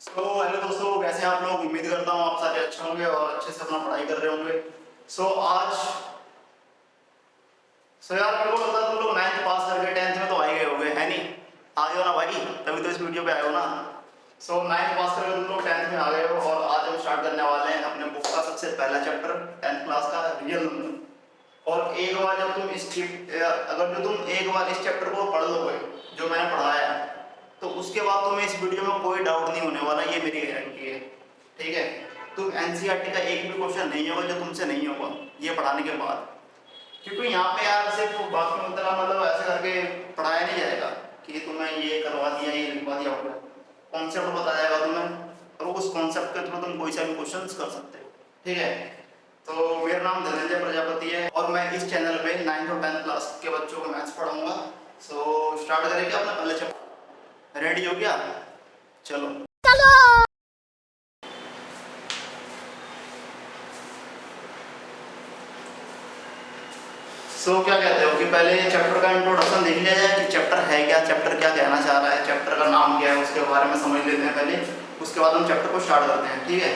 Hello दोस्तों, कैसे हैं आप लोग। उम्मीद करता हूँ आप सारे अच्छे होंगे और अच्छे से अपना पढ़ाई कर रहे होंगे। आज यार मेरे को लगता है तुम लोग 9th पास करके 10th में तो आ ही गए होंगे, है नहीं? आ गए हो ना भाई, तभी तो इस वीडियो पे आए हो ना। 9th पास करके तुम लोग 10th में आ गए हो और आज हम स्टार्ट करने वाले हैं अपने बुक का सबसे पहला चैप्टर 10th क्लास का रियल नंबर। और एक बार जब तुम अगर जो तुम एक बार इस चैप्टर को पढ़ लोगे जो मैंने पढ़ाया है, तो उसके बाद तुम्हें इस वीडियो में कोई डाउट नहीं होने वाला, ये मेरी गारंटी है। ठीक है, तुम एनसीईआरटी का एक भी क्वेश्चन नहीं होगा जो तुमसे नहीं होगा ये पढ़ाने के बाद। क्योंकि यहाँ पे यार सिर्फ बाकी मतलब ऐसे करके पढ़ाया नहीं जाएगा कि तुम्हें ये करवा दिया, ये लिखवा दिया होगा। कॉन्सेप्ट बताया जाएगा तुम्हें और उस कॉन्सेप्ट के थ्रू तुम कोई सा भी क्वेश्चन कर सकते हो। ठीक है, तो मेरा नाम धनंजय प्रजापति है और मैं इस चैनल पे 9th और 10th क्लास के बच्चों को मैथ्स पढ़ाऊंगा। स्टार्ट करेंगे अपना पहले चैप्टर। रेडी हो गया? चलो क्या कहते हो कि पहले चैप्टर का इंट्रोडक्शन देख लिया जाए कि चैप्टर है क्या, चैप्टर क्या कहना चाह रहा है, चैप्टर का नाम क्या है, उसके बारे में समझ लेते हैं पहले। उसके बाद हम चैप्टर को स्टार्ट करते हैं। ठीक है,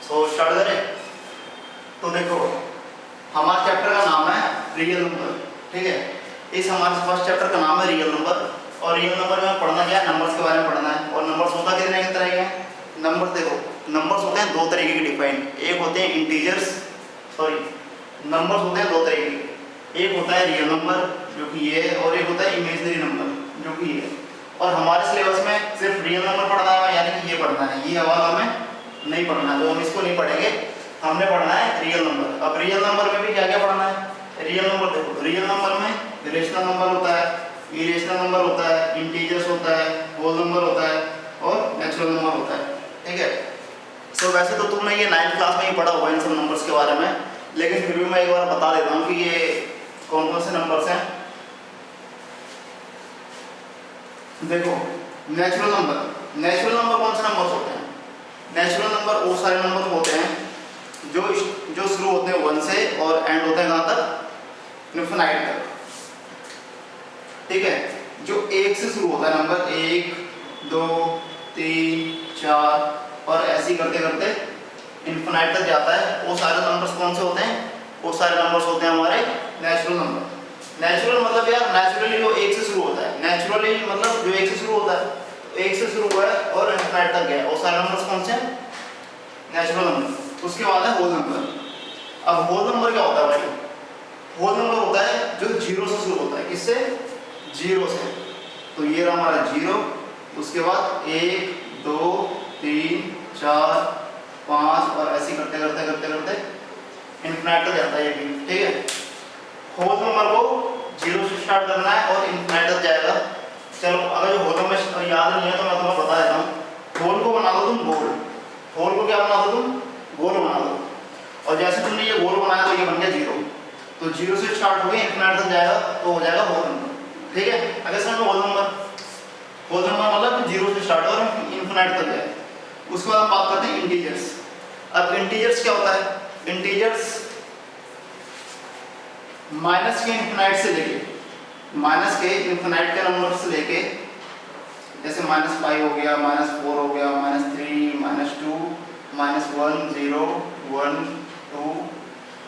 स्टार्ट करें। तो देखो, हमारे चैप्टर का नाम है रियल नंबर। ठीक है, इस हमारे फर्स्ट चैप्टर का नाम है रियल नंबर। और रियल नंबर में पढ़ना क्या है, नंबर्स के बारे में पढ़ना है। और नंबर्स होता कितने तरह के हैं? नंबर देखो, नंबर्स होते हैं दो तरीके के डिफाइंड। एक होते हैं इंटीजर्स, नंबर्स होते हैं दो तरीके के। एक होता है रियल नंबर जो कि ये है, और एक होता है इमेजिनरी नंबर जो कि ये है। और हमारे सिलेबस में सिर्फ रियल नंबर पढ़ना है, यानी कि ये पढ़ना है, ये वाला हमें नहीं पढ़ना है, तो हम इसको नहीं पढ़ेंगे। हमने पढ़ना है रियल नंबर। अब रियल नंबर में भी क्या क्या पढ़ना है? रियल नंबर देखो, रियल नंबर में रेशनल नंबर होता है, इरेशनल नंबर होता है, इंटीजर्स होता है, होल नंबर होता है और नेचुरल नंबर होता है। ठीक है, वैसे तो तुमने ये 9th क्लास में ही पढ़ा होगा इन सब नंबर्स के बारे में, लेकिन फिर भी मैं एक बार बता देता हूँ कि ये कौन कौन से नंबर्स हैं। देखो, नेचुरल नंबर कौन से नंबर्स होते हैं? नेचुरल नंबर वो सारे नंबर होते हैं जो शुरू होते हैं 1 से और एंड होते हैं कहाँ तक? इनफिनाइट तक। ठीक है, जो 1 से शुरू होता है नंबर 1 2 3 4 और ऐसे ही करते करते इनफिनाइट तक जाता है, वो सारे नंबर्स कौन से होते हैं? वो सारे नंबर्स होते हैं हमारे नेचुरल नंबर। नेचुरल मतलब यार नेचुरली जो 1 से शुरू होता है, नेचुरली मतलब जो 1 से शुरू होता है, तो 1 से शुरू हुआ है और इनफिनाइट तक गया है, वो सारे नंबर्स कौन से हैं? Natural number. उसके बाद है होल नंबर। अब होल नंबर क्या होता है भाई? होल नंबर होता है जो 0 से शुरू होता है। किससे? 0 से। तो ये रहा हमारा 0, उसके बाद 1 2 3 4 5 और ऐसे करते करते करते करते इनफिनाइट तक जाता है ये भी। ठीक है, होल नंबर को 0 से स्टार्ट करना है और इनफिनाइट तक जाएगा। चलो, अगर जो होल नंबर याद नहीं है तो मैं तुम्हें बता देता हूँ। होल को बना दो तुम गोल। होल को क्या बना दो तुम? गोल बना दो। और जैसे तुमने ये गोल बनाया तो ये बन गया 0। तो 0 से स्टार्ट हो गया, इनफिनाइट तक जाएगा तो हो जाएगा होल नंबर। ठीक है, अगर समझ होल नंबर मतलब 0 से स्टार्ट और इनफिनाइट तक जाए। उसके बाद हम बात करते हैं इंटीजर्स। अब इंटीजर्स क्या होता है? इंटीजर्स माइनस के इनफिनाइट से लेके, माइनस के इनफिनाइट के नंबर से लेके, जैसे -5 हो गया, -4 हो गया, -3 -2 -1 0 1 2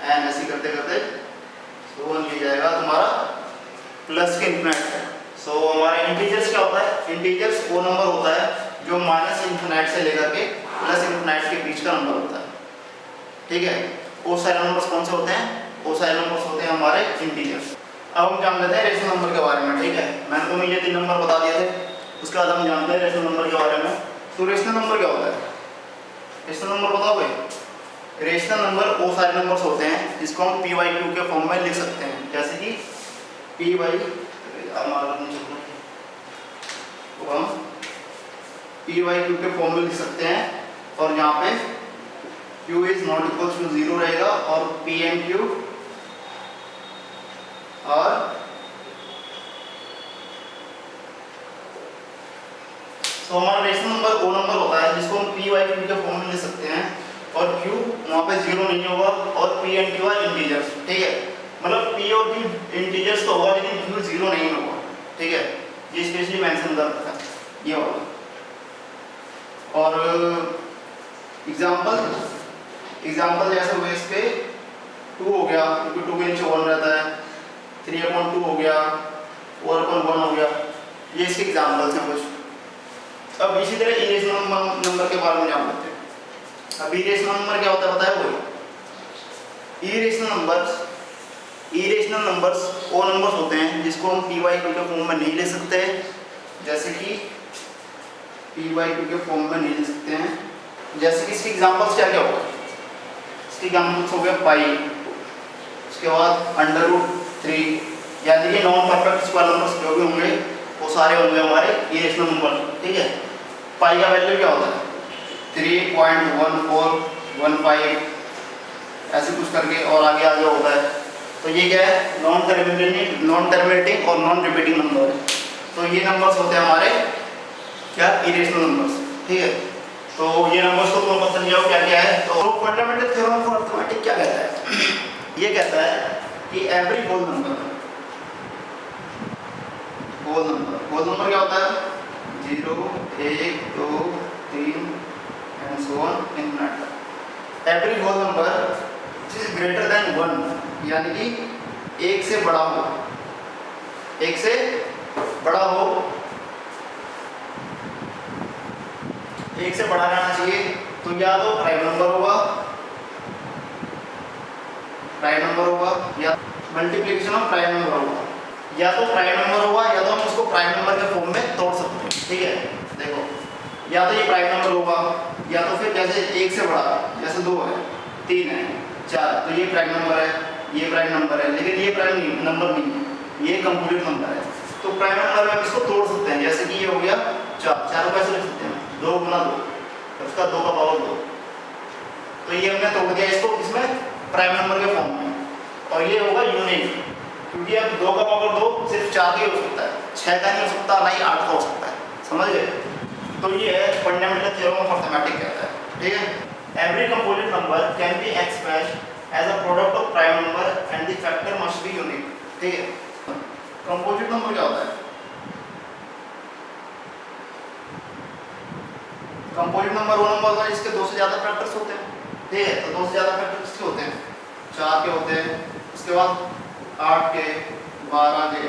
एंड ऐसे करते करते तो 1 मिल जाएगा तुम्हारा प्लस के इनफिनाइट है। हमारा इंटीजर्स क्या होता है? इंटीजर्स वो नंबर होता है जो माइनस इनफिनाइट से लेकर के प्लस इनफिनाइट के बीच का नंबर होता है। ठीक है, वो सारे नंबर्स कौन से होते हैं? वो सारे नंबर्स होते हैं हमारे इंटीजर्स। अब हम जान लेते हैं रेशनल नंबर के बारे में। ठीक है, मैंने तुम्हें ये 3 नंबर बता दिए थे, उसके बाद हम जानते हैं रेशनल नंबर के बारे में। तो रेशनल नंबर क्या होता है? रेशनल नंबर बताओ भाई। रेशनल नंबर वो सारे नंबर्स होते हैं जिसको हम p/q के फॉर्म में लिख सकते हैं, जैसे कि p/q के फॉर्म में लिख सकते हैं। और यहाँ पे q is not equal to 0 रहेगा और p/q और हमारा रेशनल नंबर वो नंबर होता है जिसको हम p/q के फॉर्म में लिख सकते हैं और q वहाँ पे 0 नहीं होगा और p/q है इंटीजर्स। ठीक है, मतलब p और q इंटीजर्स तो होगा लेकिन q 0 नहीं होगा। ठीक है, ये स्पेशली मेंशन कर रखा है ये वाला। और एग्जाम्पल जैसे हुए इस पे 2 हो गया, क्योंकि 2 के नीचे 1 रहता है, 3/2 हो गया, 4/1 हो गया, ये इसके एग्जाम्पल्स हैं कुछ। अब इसी तरह इरेशनल नंबर के बारे में जान लेते हैं। अब इरेशनल नंबर क्या होता है बताया वही। इरेशनल नंबर्स वो नंबर्स होते हैं जिसको हम p/2 के फॉर्म में नहीं ले सकते, जैसे कि p/2 के फॉर्म में नहीं ले सकते हैं। जैसे कि इसके एग्जाम्पल्स क्या क्या होगा, इसके एग्जाम्पल्स हो गए पाई, उसके बाद √3, यानी कि नॉन परफेक्ट स्क्वायर नंबर्स जो भी होंगे वो सारे होंगे हमारे इरेशनल नंबर। ठीक है, पाई का वैल्यू क्या होता है 3.1415 ऐसे कुछ करके, और आगे आगे होता है। तो ये क्या है, नॉन टर्मिनेटिंग और नॉन रिपीटिंग नंबर है। तो ये नंबर्स होते हैं हमारे क्या, इरेशनल नंबर्स। ठीक है, तो ये नंबर्स को तुम पता जाओ क्या क्या है। तो फंडामेंटल थ्योरम ऑफ अरिथमेटिक क्या कहता है, ये कहता है कि एवरी होल नंबर क्या होता है 0, 1, 2, 3 and so on infinite. Every whole number is greater than 1, यानी कि 1 से बड़ा हो, 1 से बड़ा हो, 1 से बड़ा रहना चाहिए। तो या तो प्राइम नंबर होगा या मल्टीप्लिकेशन ऑफ प्राइम नंबर होगा, या तो प्राइम नंबर होगा या तो हम उसको प्राइम नंबर के फॉर्म में तोड़ सकते हैं। ठीक है, देखो या तो ये प्राइम नंबर होगा या तो फिर जैसे 1 से बड़ा, जैसे 2 है, 3 है, 4, तो ये प्राइम नंबर है, ये प्राइम नंबर है, लेकिन ये प्राइम नंबर नहीं है, ये कंप्लीट नंबर है। तो प्राइम नंबर में हम इसको तोड़ सकते हैं, जैसे कि ये हो गया 4 को ऐसे लिख सकते हैं 2 × 2, उसका 2 का पावर 2। तो ये हमने तोड़ दिया इसको इसमें प्राइम नंबर के फॉर्म में, और ये होगा यूनिक, क्योंकि अब 2 का पावर 2 सिर्फ 4 का ही हो सकता है, 6 का नहीं हो सकता, ना ही 8 का हो सकता है। समझ गए? तो ये है फंडामेंटल थ्योरम ऑफ अरिथमेटिक कहता है। ठीक है, every composite number can be expressed as a product of prime number and the factor must be unique. ठीक है, कंपोजिट नंबर क्या होता है, कंपोजिट नंबर वो नंबर होता है जिसके 2 से ज़्यादा फैक्टर्स होते हैं। ठीक है, तो 2 से ज़्यादा फैक्टर किसके होते हैं, 4 के होते हैं, उसके बाद 8 के, 12 के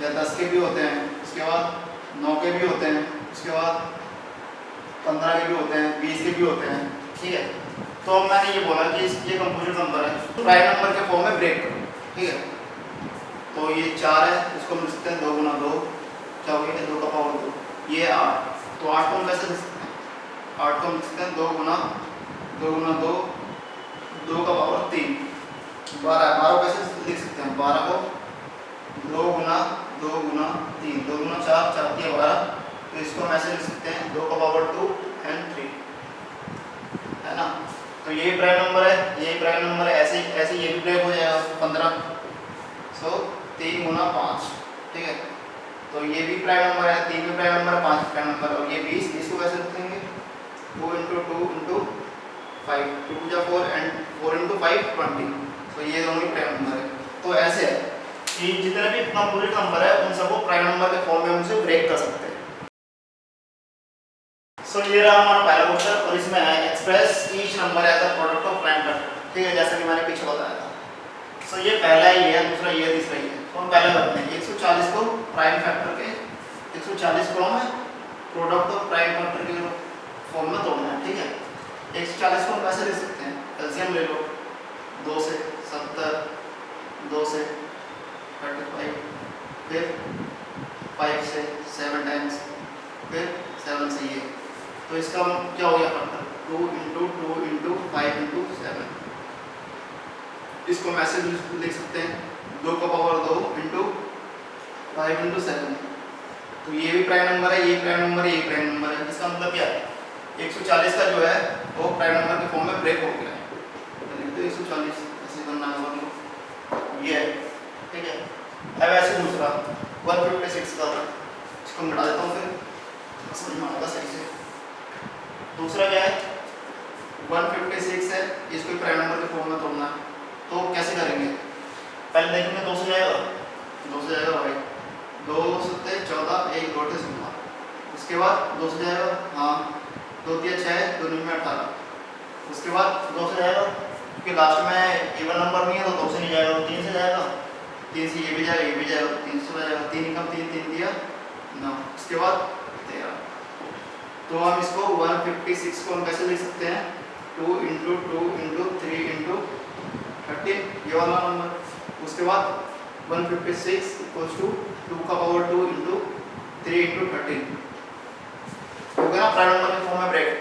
या 10 के भी होते हैं, उसके बाद 9 के भी होते हैं, उसके बाद 15 के भी होते हैं, 20 के भी होते हैं। ठीक है, तो मैंने ये बोला कि ये कंपोजिट नंबर है, प्राइम नंबर के फॉर्म में ब्रेक करो। ठीक है, तो ये 4 है, इसको हम लिख सकते हैं 2 × 2, क्या हो गया 2 का पावर 2, ये 8, तो 8 को हम कैसे लिख सकते हैं, 8 को हम लिख सकते हैं 2 × 2, 2 का पावर 3, 12 को कैसे लिख सकते हैं, 12 को 2 × 2 × 3, 2 × 4, 4 के 12, तो इसको हम ऐसे लिख सकते हैं 2 का पावर 2 एंड 3, है ना। तो ये प्राइम नंबर है, ये प्राइम नंबर है, ऐसे ये भी ब्रेक हो जाएगा 15, सो 3 × 5। ठीक है, तो ये भी प्राइम नंबर है, 3 भी प्राइम नंबर है, 5 भी प्राइम नंबर, और ये 20, इसको कैसे लिखेंगे 2 × 2 × 5, 2 × 4 एंड 4 × 5 20। तो ये दोनों ही प्राइम नंबर है। तो ऐसे है कि जितने भी कंपोजिट नंबर है उन सबको प्राइम नंबर के फॉर्म में उनसे ब्रेक कर सकते हैं। सो ये रहा हमारा पहला क्वेश्चन, और इसमें है express each number as a product of prime factor. ठीक है, जैसा कि मैंने पीछे बताया था। सो ये पहला ही है, दूसरा ये, तीसरा ही है। तो हम पहले करते हैं 140 को प्राइम फैक्टर के 140 को हमें प्रोडक्ट ऑफ प्राइम फैक्टर के फॉर्म में तोड़ना है। ठीक है, 140 को हम कैसे लिख सकते हैं, एलसीएम ले लो, 2 से 70, 2 से 35, फिर 5 से 7 टाइम्स, फिर 7 से ये, तो इसका क्या हो गया फैक्टर 2 × 2 × 5 × 7। इसको मैसेज लिख सकते हैं 2 का पावर 2 × 5 × 7। तो ये भी प्राइम नंबर है, ये प्राइम नंबर है, ये प्राइम नंबर है। इसका मतलब क्या है, 140 का जो है वो प्राइम नंबर के फॉर्म में ब्रेक हो गया है। तो 140 ऐसे करना होगा, ये है। ठीक है, अब ऐसे दूसरा 156 का, इसको मिटा देता हूँ फिर समझ में आएगा सही से। दूसरा क्या है 156 है, इसको प्राइम नंबर के फॉर्म में तोड़ना है। तो कैसे करेंगे, पहले देखेंगे 2 से जाएगा, 2 से जाएगा भाई, 2 7 14, 1 2 16, उसके बाद 2 से जाएगा, हाँ उसके बाद 2 से जाएगा क्योंकि लास्ट में इवन नंबर नहीं है तो 2 से नहीं जाएगा तो 3 से जाएगा, 3 से ये भी जाएगा ये भी जाएगा, 3 से जाएगा, 3 कम 3 3 दिया 9, उसके बाद 13। तो हम इसको 156 को हम कैसे लिख सकते हैं, 2 इंटू 2 इंटू 3 इंटू 13 ये वाला नंबर। उसके बाद 156 इक्वल्स टू 2 का पावर 2 इंटू 3 इंटू 13 हो गया ना, प्राइम नंबर के फॉर्म में ब्रैकेट।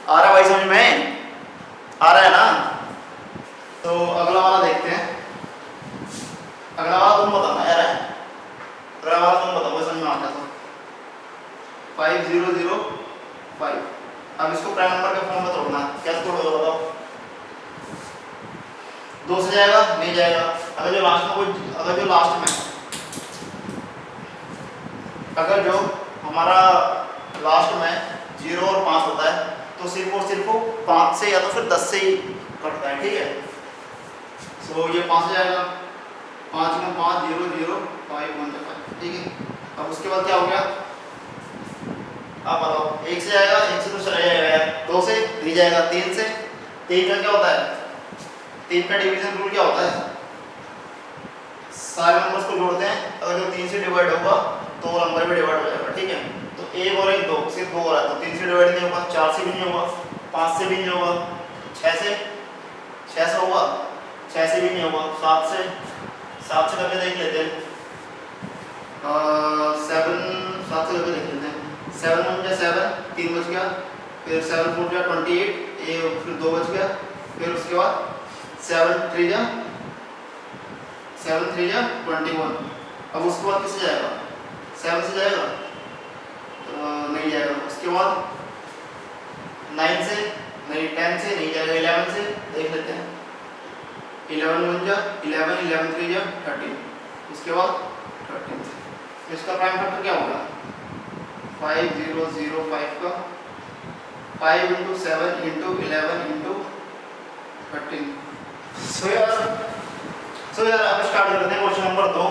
आ रहा है भाई समझ में, आ रहा है ना। तो अगला वाला देखते हैं, अगला वाला तुम बताना यार, अगला वाला तुम बताओ समझ में आता तो 5005। अब इसको प्राइम नंबर के फॉर्म में तोड़ना, कैसे तोड़ोगे बताओ। 2 से जाएगा नहीं जाएगा, अगर जो लास्ट में कोई, अगर जो लास्ट में, अगर जो हमारा लास्ट में 0 और 5 होता है तो सिर्फ और सिर्फ 5 से या तो फिर 10 से ही कटता है, ठीक है। सो ये 5 से जाएगा, 5 में 5 0 0 5 1 5, ठीक है। अब उसके बाद क्या हो गया, आप बताओ। 1 से जाएगा, 1 से तो चला जाएगा, 2 से नहीं जाएगा, 3 से, 3 का क्या होता है, 3 का डिवीजन रूल क्या होता है, सारे नंबर्स को जोड़ते हैं, अगर जो 3 से डिवाइड होगा तो वो नंबर भी डिवाइड हो जाएगा, ठीक है। तो 1 और 1 2 सिर्फ 2 हो रहा है तो 3 से डिवाइड नहीं होगा, 4 से भी नहीं होगा, 5 से भी नहीं होगा, 6 से होगा, 6 से भी नहीं होगा, 7 से करके देख लेते हैं, 7 से करके देख लेते हैं। 7 1 जा 7 3 बच गया, फिर 7 4 जा 28 फिर 2 बच गया, फिर उसके बाद 7 3 जा 21। अब उसके बाद किससे जाएगा, 7 से जाएगा नहीं जाएगा, उसके बाद 9 से नहीं, 10 से नहीं जाएगा, 11 से देख लेते हैं, 11 1 जा 11 11 3 जा 13, उसके बाद 13 से। तो इसका प्राइम फैक्टर क्या होगा, 5005 का 5 इंटू 7 इंटू 11 इंटू 13। सो यार अब स्टार्ट करते हैं question number 2।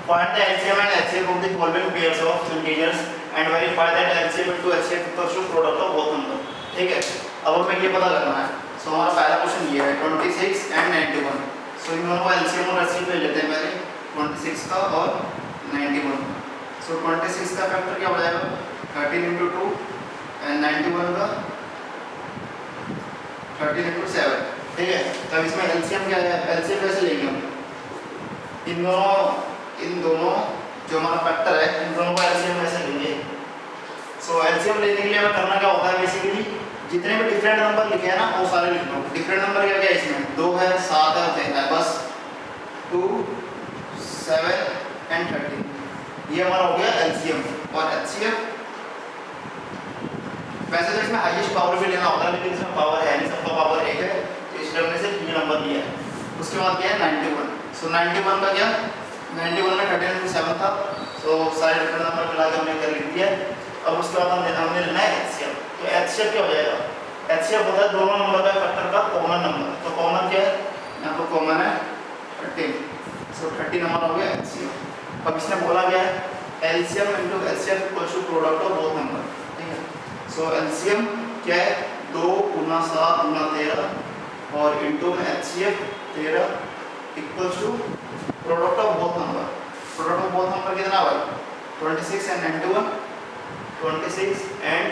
Find the LCM and HCF of the following pairs of integers and verify that LCM into HCF equals to product of both number, ठीक है। अब हमें ये पता करना है। सो हमारा पहला क्वेश्चन ये है 26 एंड 91। सो इन दोनों का एलसीएम और एचसीएफ ले लेते हैं पहले, 26 का और 91। सो 26 का फैक्टर क्या हो जाएगा, 13 इंटू 2 एंड 91 का 13 इंटू 7, ठीक है। तब इसमें एलसीएम क्या है, एलसीएम कैसे लेंगे हम, इन दोनों जो हमारा फैक्टर है इन दोनों का एलसीएम कैसे लेंगे। सो एलसीएम लेने के लिए हमें करना क्या होता है, बेसिकली जितने भी डिफरेंट नंबर लिखे हैं ना वो सारे लिख लो। डिफरेंट नंबर क्या क्या है इसमें, 2 है 7 है 13 है, बस 2 7 एंड 13, ये हमारा हो गया एलसीएम। और एचसीएफ वैसे तो इसमें हाईएस्ट पावर भी लेना होता है लेकिन इसमें पावर है नहीं, सबका पावर 1 है तो इसलिए हमने सिर्फ ये नंबर लिया है। उसके बाद क्या है 91। सो 91 का क्या, 91 में 13 इंटू 7 था, सो सारे डिफरेंट नंबर मिला के हमने कर लिख दिया। अब उसके बाद हमने लेना है एचसीएफ। तो एचसीएफ क्या हो जाएगा, एचसीएफ होता है दोनों नंबर का फैक्टर का कॉमन नंबर। तो कॉमन क्या है, यहाँ पर कॉमन है 13, सो 13 नंबर हो गया एचसीएफ। अब इसने बोला गया है LCM into HCF equals to product of both number, ठीक है। सो एलसीएम क्या है, 2 गुना 7 गुना 13 और इंटू में HCF 13 equals to product of both number. Product of both number कितना भाई, 26 एंड 91, 26 एंड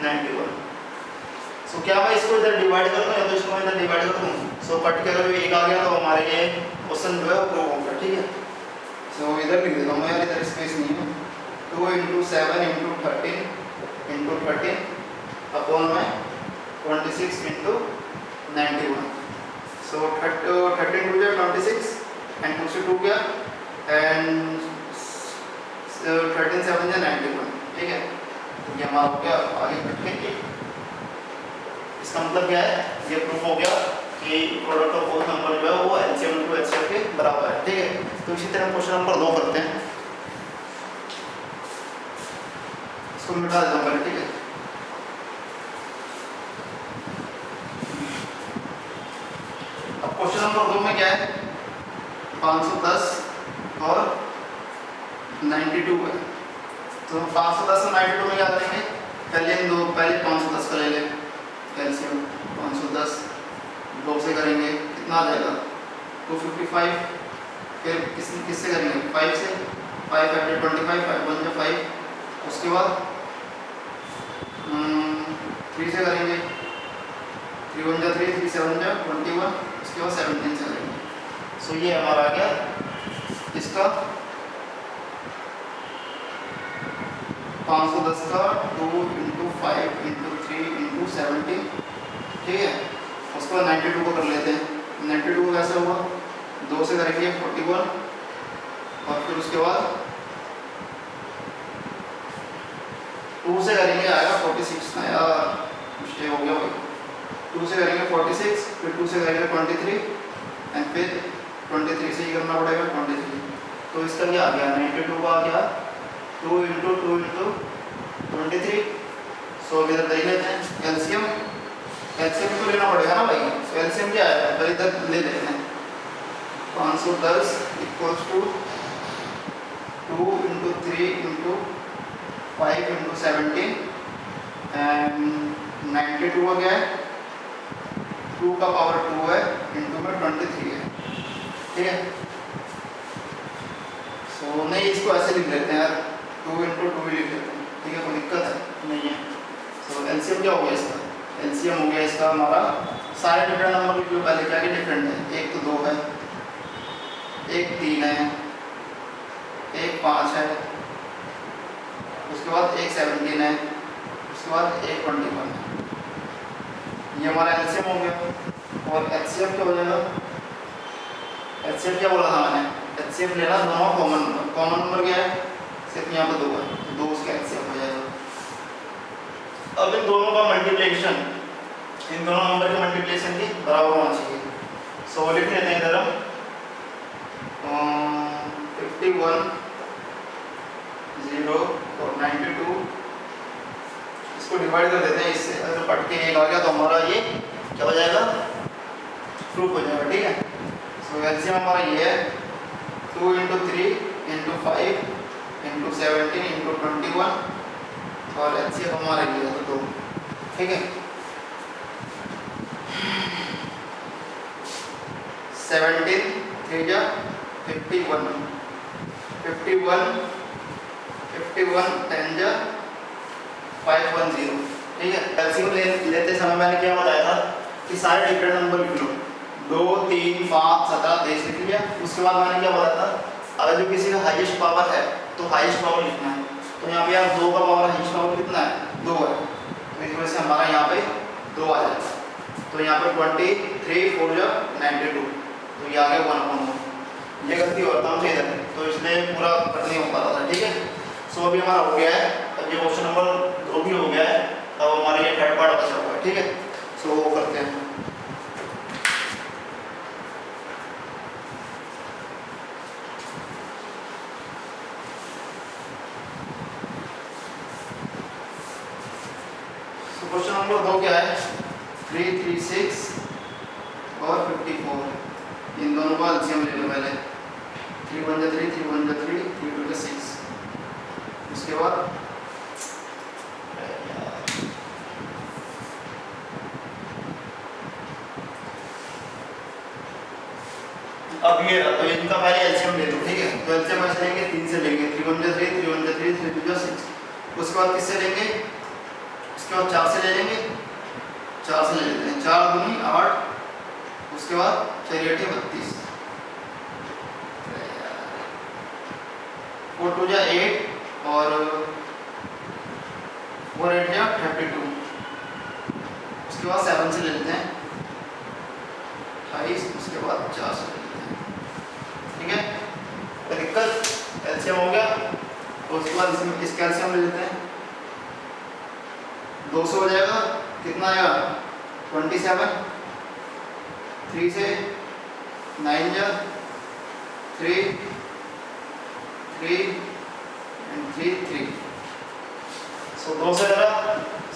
91। सो क्या मैं इसको इधर डिवाइड कर दूं या तो इसको मैं इधर डिवाइड कर दूं। सो कट के अगर एक आ गया तो हमारे ये क्वेश्चन जो है वो प्रूव होगा, ठीक है। सो इधर लिख देता हूं मैं यार, इधर स्पेस नहीं है। 2 इंटू 7 इंटू 13 इंटू 13 अपॉन में 26 इंटू 91। सो 13 टू 26 एंड 2 से 2 गया एंड 13 7 जा 91, ठीक है। ये हमारा हो गया आगे कट के। इसका मतलब क्या है, ये प्रूफ हो गया कि प्रोडक्ट ऑफ बोथ नंबर जो है वो एलसीएम इनटू एचसीएफ के बराबर है, ठीक है। तो इसी तरह क्वेश्चन नंबर 2 करते हैं, इसको मिटा देता हूं पहले, ठीक है। अब क्वेश्चन नंबर 2 में क्या है, 510 और 92 है। तो 510 और 92 में क्या करेंगे, पहले 510 का ले लें एलसीएम। 510 करेंगे कितना आ जाएगा 255, फिर किससे करेंगे 5 से, 5 5 25, 5 1 5, उसके बाद 3 से करेंगे, 3 1 3, 3 7 21, उसके बाद 17 से करेंगे। सो ये हमारा आ गया इसका 510 का 2 × 5 × 3 × 17, ठीक है। उसके बाद 92 को कर लेते हैं। 92 कैसे होगा, 2 से करेंगे 41, और फिर उसके बाद 2 से करेंगे आएगा 46, नया मिस्टेक हो गया भाई। 2 से करेंगे 46, फिर 2 से करेंगे 23, एंड फिर 23 से ही करना पड़ेगा 23। तो इसका क्या आ गया 92 का आ गया 2 × 2 × 23। सो इधर देख लेते हैं एलसीएम, एलसीएम तो लेना पड़ेगा ना भाई। तो एलसीएम क्या है पहले इधर ले लेते हैं। 510 = 2 × 3 × 5 × 17, एंड 92 का क्या है 2 का पावर 2 है, इंटू में 23 है, ठीक है। सो नहीं इसको ऐसे लिख लेते हैं यार, 2 × 2 ही लिख लेते हैं, ठीक है, कोई दिक्कत है नहीं है। सो एलसीएम क्या हो गया इसका, एलसीएम हो गया इसका हमारा सारे डिफरेंट नंबर की जो पहले क्या के डिफरेंट है, एक तो 2 है, एक 3 है, एक 5 है, उसके बाद एक 17 है, उसके बाद एक 21 है। ये हमारा एलसीएम हो गया। और एचसीएफ क्या हो जाएगा, एचसीएफ क्या बोला था मैंने, एचसीएफ लेना दोनों कॉमन नंबर। कॉमन नंबर क्या है, सिर्फ यहाँ पे 2 है, 2 उसका एचसीएफ हो जाएगा। अब इन दोनों का मल्टीप्लिकेशन, इन दोनों नंबर के मल्टीप्लिकेशन की बराबर होना चाहिए। सो लिख लेते हैं इधर हम 51 0 और 92, इसको डिवाइड कर देते हैं इससे, अगर पट के 1 आ गया तो हमारा ये क्या हो जाएगा, प्रूफ हो जाएगा, ठीक है। सो एलसीएम हमारा ये है 2 × 3 × 5 × 17 × 21, और एचसीएफ हमारा ये है 2, ठीक है। 17 3 जा 51, 51 51 10 जा 510, ठीक है। एलसीएम लेते समय मैंने क्या बताया था कि सारे डिफरेंट नंबर लिख लो, 2 3 5 17 23 लिख लिया। उसके बाद मैंने क्या बताया था, अगर जो किसी का हाईएस्ट पावर है तो हाईएस्ट पावर लिखना है। तो यहाँ पे यार 2 का पावर हाईएस्ट पावर कितना है, 2 है, तो इस वजह से हमारा यहाँ पे 2 आ जाएगा। तो यहाँ पे 23 4 जा 92, तो ये आ गया 1/1। ये गलती और काम से इधर, तो इसलिए पूरा कट नहीं हो पा रहा था, ठीक है। सो अभी हमारा हो गया है, अब ये क्वेश्चन नंबर 2 भी हो गया है, अब हमारा ये थर्ड पार्ट बचा हुआ है, ठीक है। सो वो करते हैं। क्वेश्चन नंबर 2 क्या है, 336 और 54, इन दोनों का एलसीएम ले लो पहले। 3 1 3 3 1 3 3 2 6, उसके बाद अब ये रहा, तो इनका पहले एलसीएम ले लो, ठीक है। तो एलसीएम ऐसे लेंगे, 3 से लेंगे, 3 1 3 3 1 3 3 2 6, उसके बाद किससे लेंगे, उसके बाद 4 से ले लेंगे, 4 से ले लेते हैं, 4 दूनी 8, उसके बाद 4 8 32, 4 2 जा 8 और 4 8 जा 32, उसके बाद 7 से ले लेते हैं 28, उसके बाद 4 से ले लेते हैं, ठीक है। कोई दिक्कत, एलसीएम हो गया। और उसके बाद इसमें इसका एलसीएम ले लेते हैं, 200 हो जाएगा, कितना आएगा 27, 3 से 9 जा 3 3 एंड 3 3। सो 2 से करा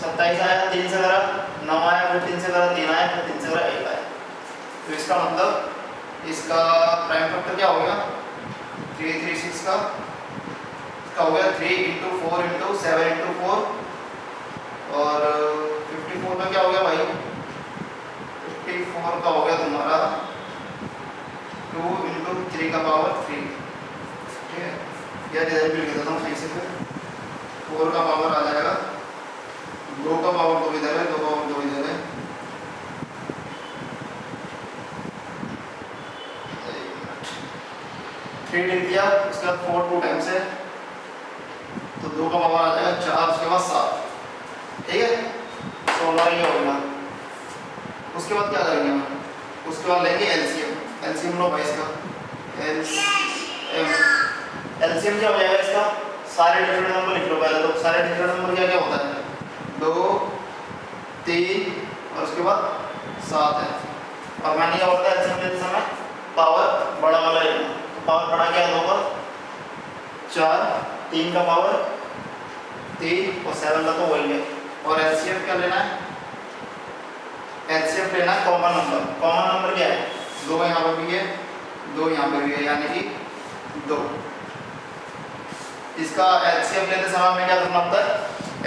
27 आया, 3 से करा 9 आया, फिर 3 से करा 3 आया, फिर 3 से करा 1 आया। तो इसका मतलब इसका प्राइम फैक्टर क्या हो गया, 336 का हो गया 3 × 4 × 7 × 4, और 54 में क्या हो गया भाई, 54 4 का हो गया तुम्हारा 2 इंटू 3 का पावर 3, ठीक है। या इधर भी लिख देता हूँ सही से, फिर 4 का पावर आ जाएगा 2 का पावर 2 इधर है, 2 का पावर 2 इधर है, 3 लिख दिया। उसके बाद 4 2 टाइम्स है तो 2 का पावर आ जाएगा 4, उसके बाद 7, ठीक है। 16 ये हो गया। उसके बाद क्या करेंगे हम, उसके बाद लेंगे एलसीएम। एलसीएम लो भाई इसका, एलसीएम क्या हो जाएगा इसका, सारे डिफरेंट नंबर लिख लो पहले। तो सारे डिफरेंट नंबर क्या क्या होता है, 2 3 और उसके बाद 7 है। और मैंने क्या होता है एलसीएम लेते समय पावर बड़ा वाला लेना। तो पावर बड़ा क्या है, 2 का 4, 3 का पावर 3 और 7 का तो वही है। और एलसीएम क्या लेना है, एलसीएम लेना कॉमन नंबर। कॉमन नंबर क्या है, 2 यहाँ पर भी है, 2 यहाँ पर भी है, यानी कि 2। इसका एलसीएम लेते समय हमें क्या करना होता है,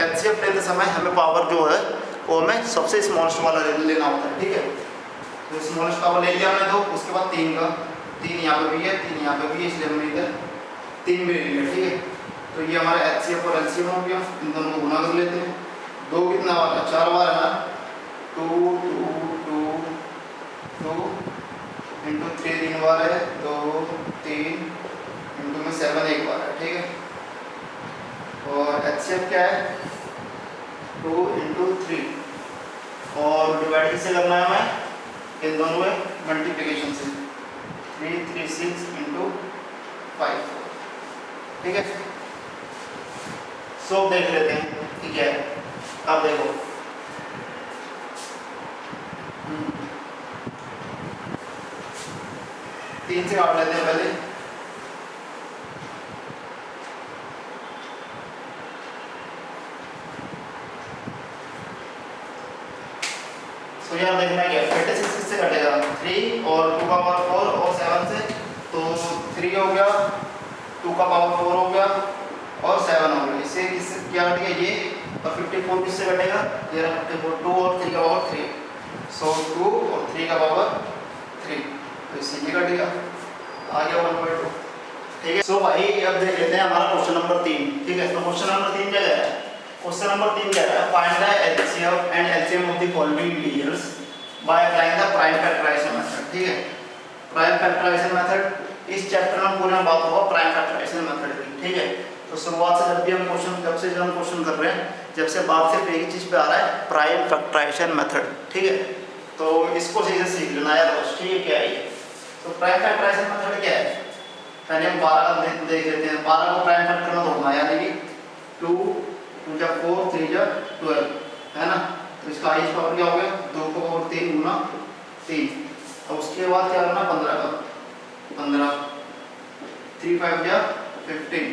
एलसीएम लेते समय हमें पावर जो है वो हमें सबसे स्मॉलेस्ट वाला लेना होता है, ठीक है। तो स्मॉलेस्ट पावर ले लिया हमने, तो उसके बाद 3 का, 3 यहाँ पर भी है, 3 यहाँ पर भी है, इसलिए हमने इधर 3 भी ले लिया, ठीक है। तो ये हमारा एचसीएफ और एलसीएम हो गया। इन दोनों को गुना कर लेते हैं। 2 कितना बार है, 4 बार है ना, 2 2 2 2 इंटू 3 3 बार है, 2 3 इंटू में 7 एक बार है, ठीक है। और एचसीएफ क्या है, 2 इंटू 3 और डिवाइड से करना है हमें इन दोनों में मल्टीप्लिकेशन से, 3 3 6 इंटू 5 4, ठीक है। सो देख लेते हैं कि क्या है। अब देखो 3 से काट लेते हैं पहले। तो यार देखना क्या, 36 किससे कटेगा, 3 और 2 का पावर 4 और 7 से, तो 3 हो गया, 2 का पावर 4 हो गया और 7 हो गया। इससे किससे क्या कट गया ये, और 54 किससे कटेगा, ये 54, 2 और 3 का पावर 3, सो 2 और 3 का पावर 3, तो इससे ये कटेगा, आ गया 1/2, ठीक है। सो भाई अब देख लेते हैं हमारा क्वेश्चन नंबर 3, ठीक है। तो क्वेश्चन नंबर 3 क्या कह रहा है, क्वेश्चन नंबर 3 कह रहा है find the HCF and LCM of the following integers by applying the prime factorization method, ठीक है। प्राइम फैक्टराइजेशन मेथड इस चैप्टर में पूरे में बात होगा प्राइम फैक्टराइजेशन मेथड की, ठीक है। तो शुरुआत से जब भी हम क्वेश्चन कर रहे हैं, जब से बात सिर्फ एक ही चीज पे आ रहा है, प्राइम फैक्टराइजेशन मेथड, ठीक है। तो इसको सही से सीख लेना यार दोस्त, ठीक है। क्या है ये, तो प्राइम फैक्टराइजेशन मेथड क्या है, पहले हम 12 का देख लेते हैं। 12 को प्राइम फैक्टर में तोड़ना, यानी कि 2 2 जा 4 3 जा 12, है ना। तो इसका हाईएस्ट पावर क्या हो गया, 2 को पावर 3 गुना 3, और उसके बाद क्या करना, 15 का 15, 3 5 जा 15,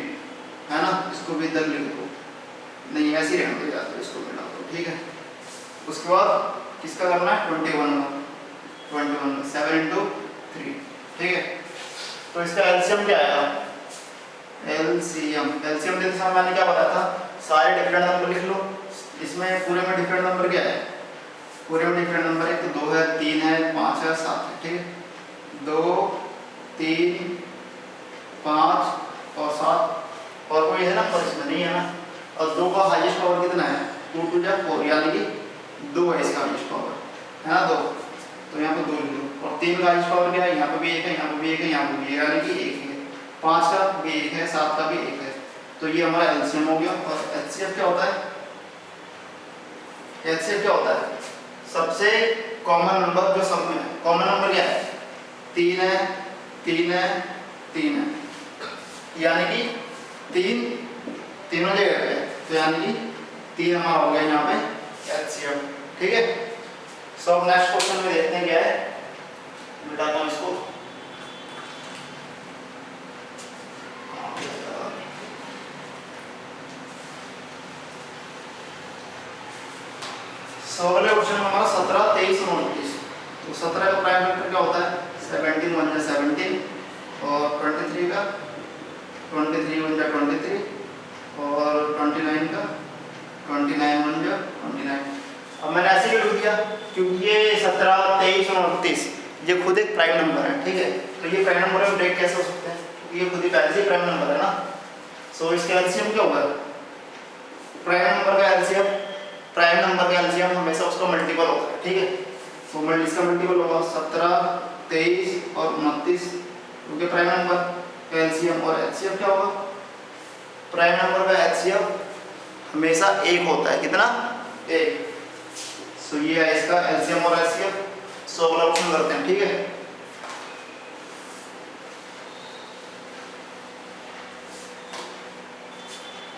है ना। इसको भी इधर लिख दो, नहीं ऐसे ही रहने दो यार, तो इसको मिला दो, ठीक है। उसके बाद किसका करना है, 21 7 इंटू 3, ठीक है। तो इसका एलसीएम क्या आएगा, एलसीएम देते समय मैंने क्या बताया था, सारे डिफरेंट नंबर लिख लो। इसमें पूरे में डिफरेंट नंबर क्या है, पूरे में डिफरेंट नंबर है, तो 2 है, 3 है, 5 है, 7 है, ठीक है। 2 3 5 और 7, और कोई है नंबर इसमें नहीं है ना। और 2 का हाईएस्ट पावर कितना है, 2 2 जा 4, यानी कि 2 है इसका हाईएस्ट पावर, है ना 2, तो यहाँ पे 2 लिख लो। और 3 का हाईएस्ट पावर क्या है, यहाँ पे भी 1 है, यहाँ पे भी 1 है, यहाँ पे भी 1 है, यानी कि 1 है। 5 का भी 1 है, 7 का भी 1 है, तो ये हमारा एलसीएम हो गया। और एचसीएफ क्या होता है, एचसीएफ क्या होता है, सबसे कॉमन नंबर जो सब में है। कॉमन नंबर क्या है, 3 है, 3 है, 3 है, यानी कि 3 तीनों जगह पे है, तो यानी कि 3 हमारा हो गया यहाँ पे एचसीएफ, ठीक है। सो अब नेक्स्ट क्वेश्चन में देखते हैं क्या है, मिटाता हूँ इसको। सो अगले क्वेश्चन में हमारा 17 23 और 29। तो 17 का प्राइम फैक्टर क्या होता है, 17 1 जा 17, और 23 का 23 1 जा 23, और 29 का 29 1 जा 29। अब मैंने ऐसे ही लिख दिया क्योंकि ये 17, 23 और 29 ये खुद एक प्राइम नंबर है, ठीक है। तो ये प्राइम नंबर में ब्रेक कैसे हो सकते हैं, क्योंकि ये खुद ही पहले से प्राइम नंबर है ना। सो इसका एलसीएम क्या होगा, प्राइम नंबर का एलसीएम हमेशा उसका मल्टीपल होता है, ठीक है। तो इसका मल्टीपल होगा 17, 23 और 29 क्योंकि प्राइम नंबर का एलसीएम। और एचसीएफ क्या होगा, प्राइम नंबर का एचसीएफ हमेशा एक होता है, कितना, एक। सो ये है इसका एलसीएम और एचसीएफ। सो अगला ऑप्शन करते हैं, ठीक है।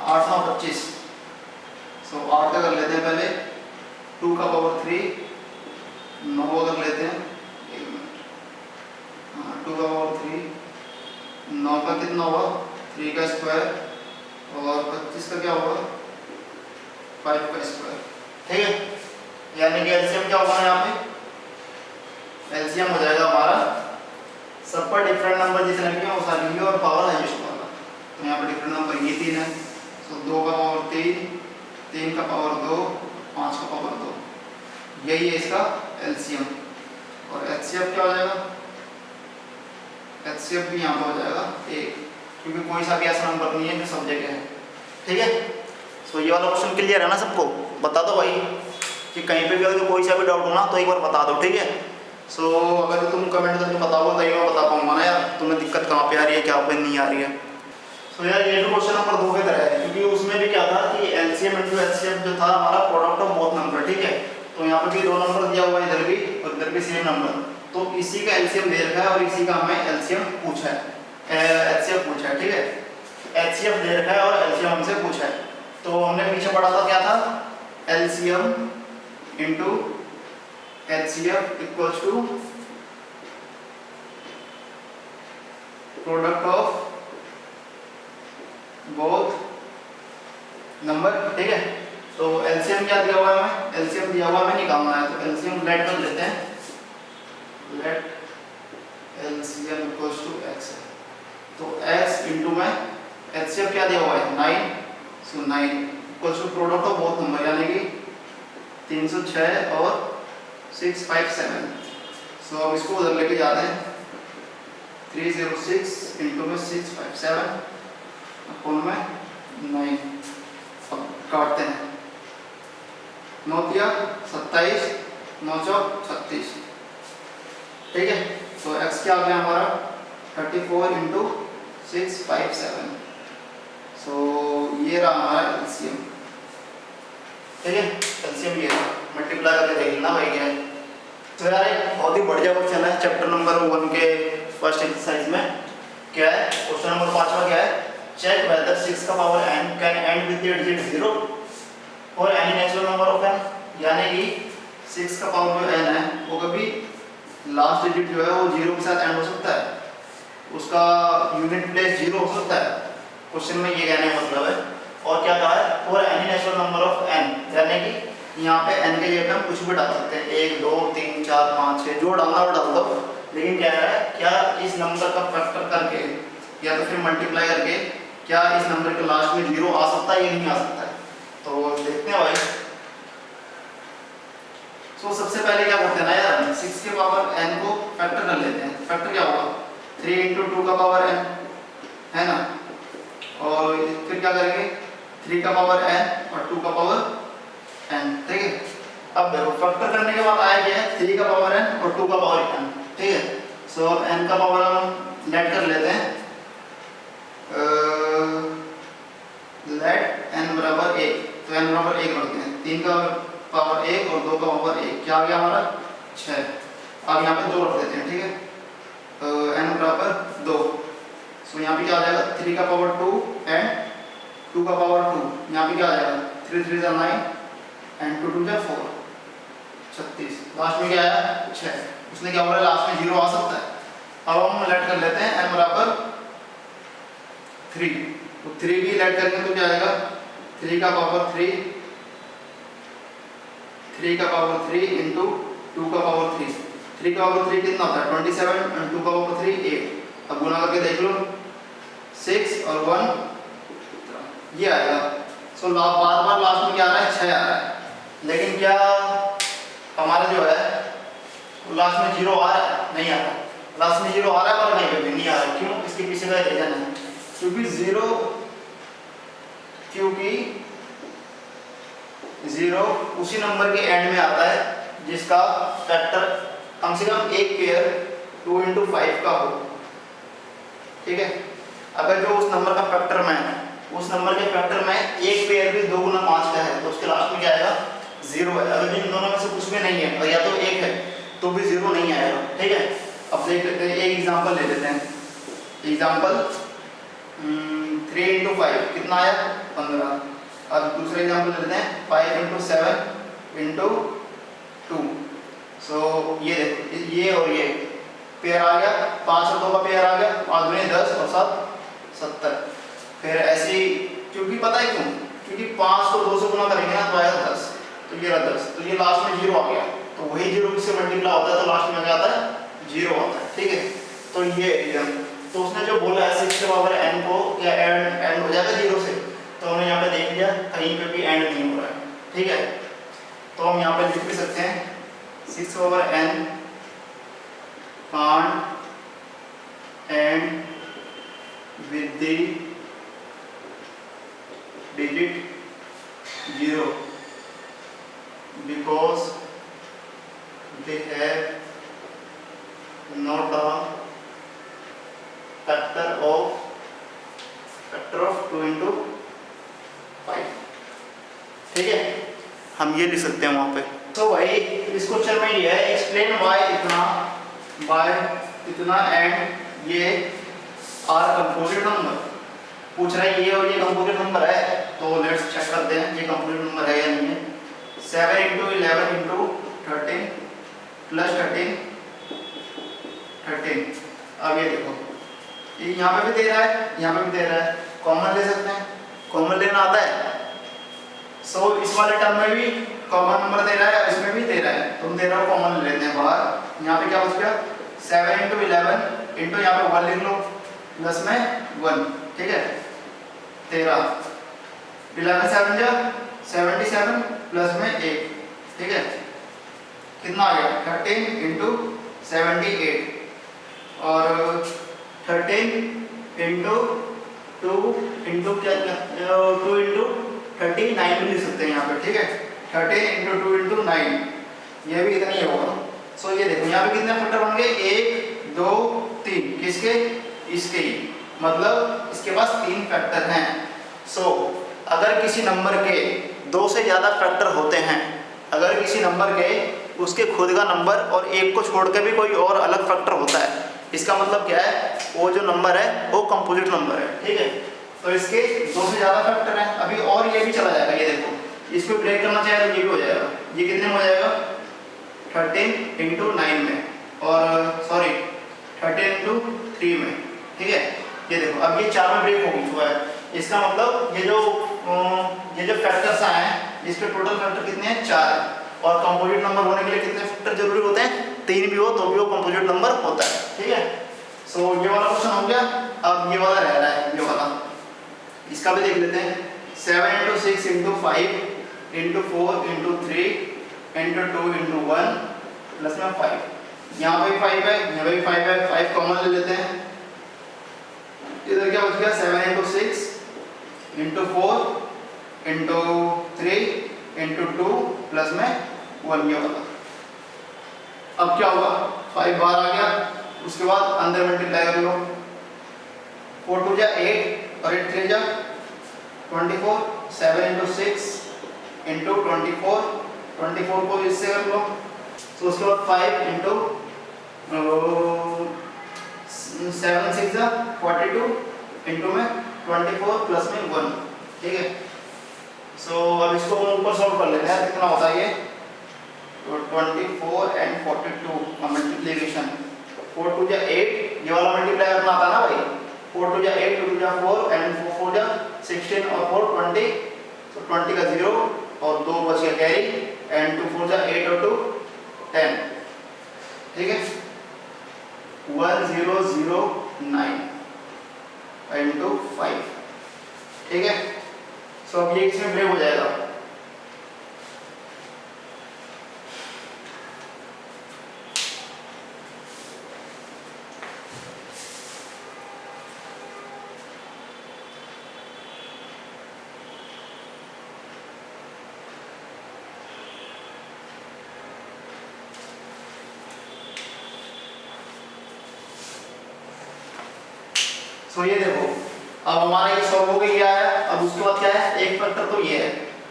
आठ 9 25। सो 8 का कर लेते हैं पहले, 2 का पावर 3, 9 कर लेते हैं, 1 मिनट, हाँ 2 का पावर 3, 9 का कितना होगा, 3 का स्क्वायर और 25 का क्या होगा, 5 का स्क्वायर, ठीक है। यानी कि एलसीएम क्या होगा यहाँ पे, एलसीएम हो जाएगा हमारा सब पर डिफरेंट नंबर जितने भी हैं वो सारी और पावर हाईएस्ट वाला। तो यहाँ पर डिफरेंट नंबर ये 3 है। सो 2 का पावर 3, 3 का पावर 2, 5 का पावर 2, यही है इसका एलसीएम। और एचसीएफ क्या हो जाएगा, एचसीएफ भी यहाँ पर हो जाएगा 1, क्योंकि कोई सा भी ऐसा नंबर नहीं है जो सब जगह है, ठीक है। सो ये वाला क्वेश्चन क्लियर है ना सबको, बता दो भाई कि कहीं पे भी अगर कोई सा भी डाउट हो ना तो एक बार बता दो, ठीक है। सो अगर तुम कमेंट करके बताओगे तभी मैं बता पाऊंगा ना यार तुम्हें दिक्कत कहाँ पे आ रही है, क्या पे नहीं आ रही है। सो यार ये भी क्वेश्चन नंबर 2 की तरह है, क्योंकि उसमें भी क्या था कि एलसीएम इंटू एचसीएफ जो था हमारा प्रोडक्ट ऑफ बोथ नंबर, ठीक है। तो यहाँ पे भी 2 नंबर दिया हुआ है, इधर भी और इधर भी सेम नंबर, तो इसी का एलसीएम दे रखा है और इसी का हमें एलसीएम पूछा है, एचसीएफ पूछा है, ठीक है। एचसीएफ दे रखा है और एलसीएम हमसे पूछा है। तो हमने पीछे पढ़ा था क्या था, LCM into HCF equals to product of both number, ठीक है। तो एलसीएम क्या दिया हुआ है हमें, एलसीएम दिया हुआ हमें निकालना है, तो एलसीएम लेट कर लेते हैं, let LCM equals to x है। तो x इंटू में एचसीएफ क्या दिया हुआ है 9, so 9 equals to product of both number यानी कि 306 और 657। सो अब इसको उधर लेके जाते हैं, 306 इंटू में 657 अपोन में 9, अब काटते हैं, 9 दिया 27, 9 चौक 36, ठीक है। तो x क्या आ गया हमारा 34 इंटू 657। सो ये रहा हमारा एलसीएम, ठीक है। एलसीएम ये रहा, मल्टीप्लाई करके देख लेना भाई क्या है। तो यार एक बहुत ही बढ़िया क्वेश्चन है चैप्टर नंबर 1 के फर्स्ट एक्सरसाइज में, क्या है क्वेश्चन नंबर 5वां, क्या है, चेक वेदर 6 का power n can and with the digit 0 और any natural number of n, यानी कि 6 का पावर जो n है वो कभी लास्ट डिजिट जो है वो 0 के साथ एंड हो सकता है, उसका यूनिट प्लेस 0 हो सकता है, क्वेश्चन में ये कहने का मतलब है। और क्या कहा है, और any natural number of n, यानी कि यहाँ पे n के जगह पे हम कुछ भी डाल सकते हैं, 1 2 3 4 5 6 जो डालना वो डाल दो, लेकिन क्या है, क्या इस नंबर का फैक्टर करके या तो फिर मल्टीप्लाई करके क्या इस नंबर के लास्ट में 0 आ सकता है या नहीं आ सकता है। तो देखते हैं भाई। सो सबसे पहले क्या करते हैं ना यार, 6 के पावर n को फैक्टर कर लेते हैं। फैक्टर क्या होगा 3 इंटू 2 का पावर n है ना, और फिर क्या करेंगे 3 का पावर n और 2 का पावर n, ठीक है। अब देखो फैक्टर करने के बाद आया क्या है 3 का पावर n और 2 का पावर n, ठीक है। सो अब n का पावर हम लेट कर लेते हैं, लेट n बराबर 1, तो n बराबर 1 रखते हैं, 3 का पावर 1 और 2 का पावर 1, क्या आ गया हमारा 6। अब यहाँ पे 2 रख देते हैं, ठीक है, n बराबर 2। सो यहाँ पे क्या आ जाएगा 3 का पावर 2 एंड 2 का पावर 2, यहाँ पे क्या आ जाएगा 3 3 9 एंड 2 2 4, 36, लास्ट में क्या आया 6, उसने क्या बोला लास्ट में 0 आ सकता है। अब हम लेट कर लेते हैं n बराबर 3, तो 3 भी लेट करेंगे तो क्या आएगा 3 का पावर 3, 3 का पावर 3 इंटू 2 का पावर 3, 3 का पावर 3 कितना होता है 27 एंड 2 का पावर 3 8। अब गुना करके देख लो 6 और 1 ये आएगा। सो बार बार लास्ट में क्या आ रहा है 6 आ रहा है, लेकिन क्या हमारा जो है लास्ट में जीरो आ रहा है? नहीं आ रहा। लास्ट में जीरो आ रहा है पर नहीं पे भी नहीं आ रहा। क्यों? इसके पीछे का रीजन है क्योंकि जीरो उसी नंबर के एंड में आता है जिसका फैक्टर कम से कम एक पेयर 2 × 5 का हो। ठीक है, अगर जो उस नंबर का फैक्टर में एक पेयर भी 2 × 5 का है तो उसके लास्ट में क्या आएगा? जीरो है। अगर इन दोनों में से कुछ भी नहीं है और या तो एक है तो भी जीरो नहीं आएगा। ठीक है, अब देख लेते हैं, एक एग्जांपल ले लेते हैं। एग्जांपल 3 × 5 कितना आया? 15। अब दूसरा एग्जांपल ले लेते हैं 5 × 7 × 2। सो ये देखो, ये और ये पेयर आ गया, 5 और 2 का पेयर आ गया, 5 दूनी 10 और 7 70। फिर ऐसे ही, क्योंकि पता है क्यों? क्योंकि 5 को 2 से गुना करेंगे ना तो आएगा 10, तो ये रहा 10, तो ये लास्ट में जीरो आ गया। तो वही जीरो किससे मल्टीप्लाई होता है तो लास्ट में क्या आता है? जीरो आता है। ठीक है, तो ये तो उसने जो बोला है 6 के पावर n को या एंड हो जाएगा जीरो से, तो हमने यहाँ पे देख लिया कहीं पे भी एंड नहीं हो रहा है। ठीक है, तो हम यहाँ पे लिख भी सकते हैं 6 के power n can't end with the digit 0 because they have not a factor of 2 × 5। ठीक है, हम ये लिख सकते हैं वहां पे। तो भाई इस क्वेश्चन में ये है एक्सप्लेन बाय इतना एंड ये आर कंपोजिट नंबर पूछ रहा है। ये और ये कंपोजिट नंबर है, तो लेट्स चेक करते हैं ये कंपोजिट नंबर है या नहीं है। 7 × 11 × 13 प्लस 13 13। अब ये देखो, ये यहाँ पे भी दे रहा है, यहाँ पे भी दे रहा है, कॉमन ले सकते हैं, कॉमन लेना आता है। सो इस वाले टर्म में भी कॉमन नंबर दे रहा है, इसमें भी दे रहा है, तो हम दे रहा हूँ कॉमन ले लेते हैं बाहर। यहाँ पे क्या बच गया? 7 × 11 इंटू यहाँ पे 1 लिख लो, प्लस में 1। ठीक है, 13 11 7 जा 77 प्लस में 1। ठीक है, कितना आ गया? 13 × 78 और 13 × 2 × क्या 2 × 39 भी लिख सकते हैं यहाँ पे। ठीक है, 13 × 2 × 9, ये भी इतना ही होगा। सो ये देखो यहाँ पे कितने फैक्टर बन गए? 1 2 3। किसके? इसके ही, मतलब इसके पास 3 फैक्टर हैं। सो अगर किसी नंबर के 2 से ज़्यादा फैक्टर होते हैं, अगर किसी नंबर के उसके खुद का नंबर और एक को छोड़ के भी कोई और अलग फैक्टर होता है, इसका मतलब क्या है? वो जो नंबर है वो कंपोजिट नंबर है। ठीक है, तो इसके 2 से ज़्यादा फैक्टर हैं। अभी और ये भी चला जाएगा, ये देखो, इसको ब्रेक करना चाहे तो ये भी हो जाएगा। ये कितने में हो जाएगा? 13 × 9 में, और सॉरी 13 × 3 में। ठीक है, ये देखो अब ये 4 में ब्रेक हो चुका है। इसका मतलब ये जो फैक्टर्स आए हैं, इसके टोटल फैक्टर कितने हैं? 4। और कंपोजिट नंबर होने के लिए कितने फैक्टर जरूरी होते हैं? 3 भी हो तो भी वो कंपोजिट नंबर होता है। ठीक है, सो ये वाला क्वेश्चन हो गया। अब ये वाला रह रहा है, ये वाला, इसका भी देख लेते हैं। 7 × 6 × 5 × 4 × 3 × 2 × 1 प्लस में 5। यहाँ पे 5 है, यहाँ पे भी 5 है, 5 कॉमन ले लेते हैं। इधर क्या बच गया? 7 × 6 × 4 × 3 × 2 प्लस में 1, ये वाला। अब क्या होगा? 5 बाहर आ गया, उसके बाद अंदर मल्टीप्लाई कर लो। 4 2 जा 8 और 8 3 जा 24। 7 × 6 × 24, 24 को इससे कर लो। तो उसके बाद 5 × 7 6 जा 42 इंटू में 24 प्लस में 1। ठीक है, सो अब इसको हम ऊपर सॉल्व कर लेते हैं, कितना होता है ये? तो 24 and 42 का मल्टीप्लिकेशन, 4 2 जा 8, ये वाला मल्टीप्लाई करना आता है ना भाई। 4 2 जा 8, 2 2 जा 4 एंड 4 4 जा 16 और 4 20, तो 20 का 0 और 2 बच गया कैरी, एंड 2 4 जा 8 और 2 10। ठीक है, 1009 इंटू 5। ठीक है, सो अब ये इसमें ब्रेक हो जाएगा। सो ये देखो, अब हमारा ये सॉल्व हो गया है। अब उसके बाद क्या है, एक फैक्टर तो ये है,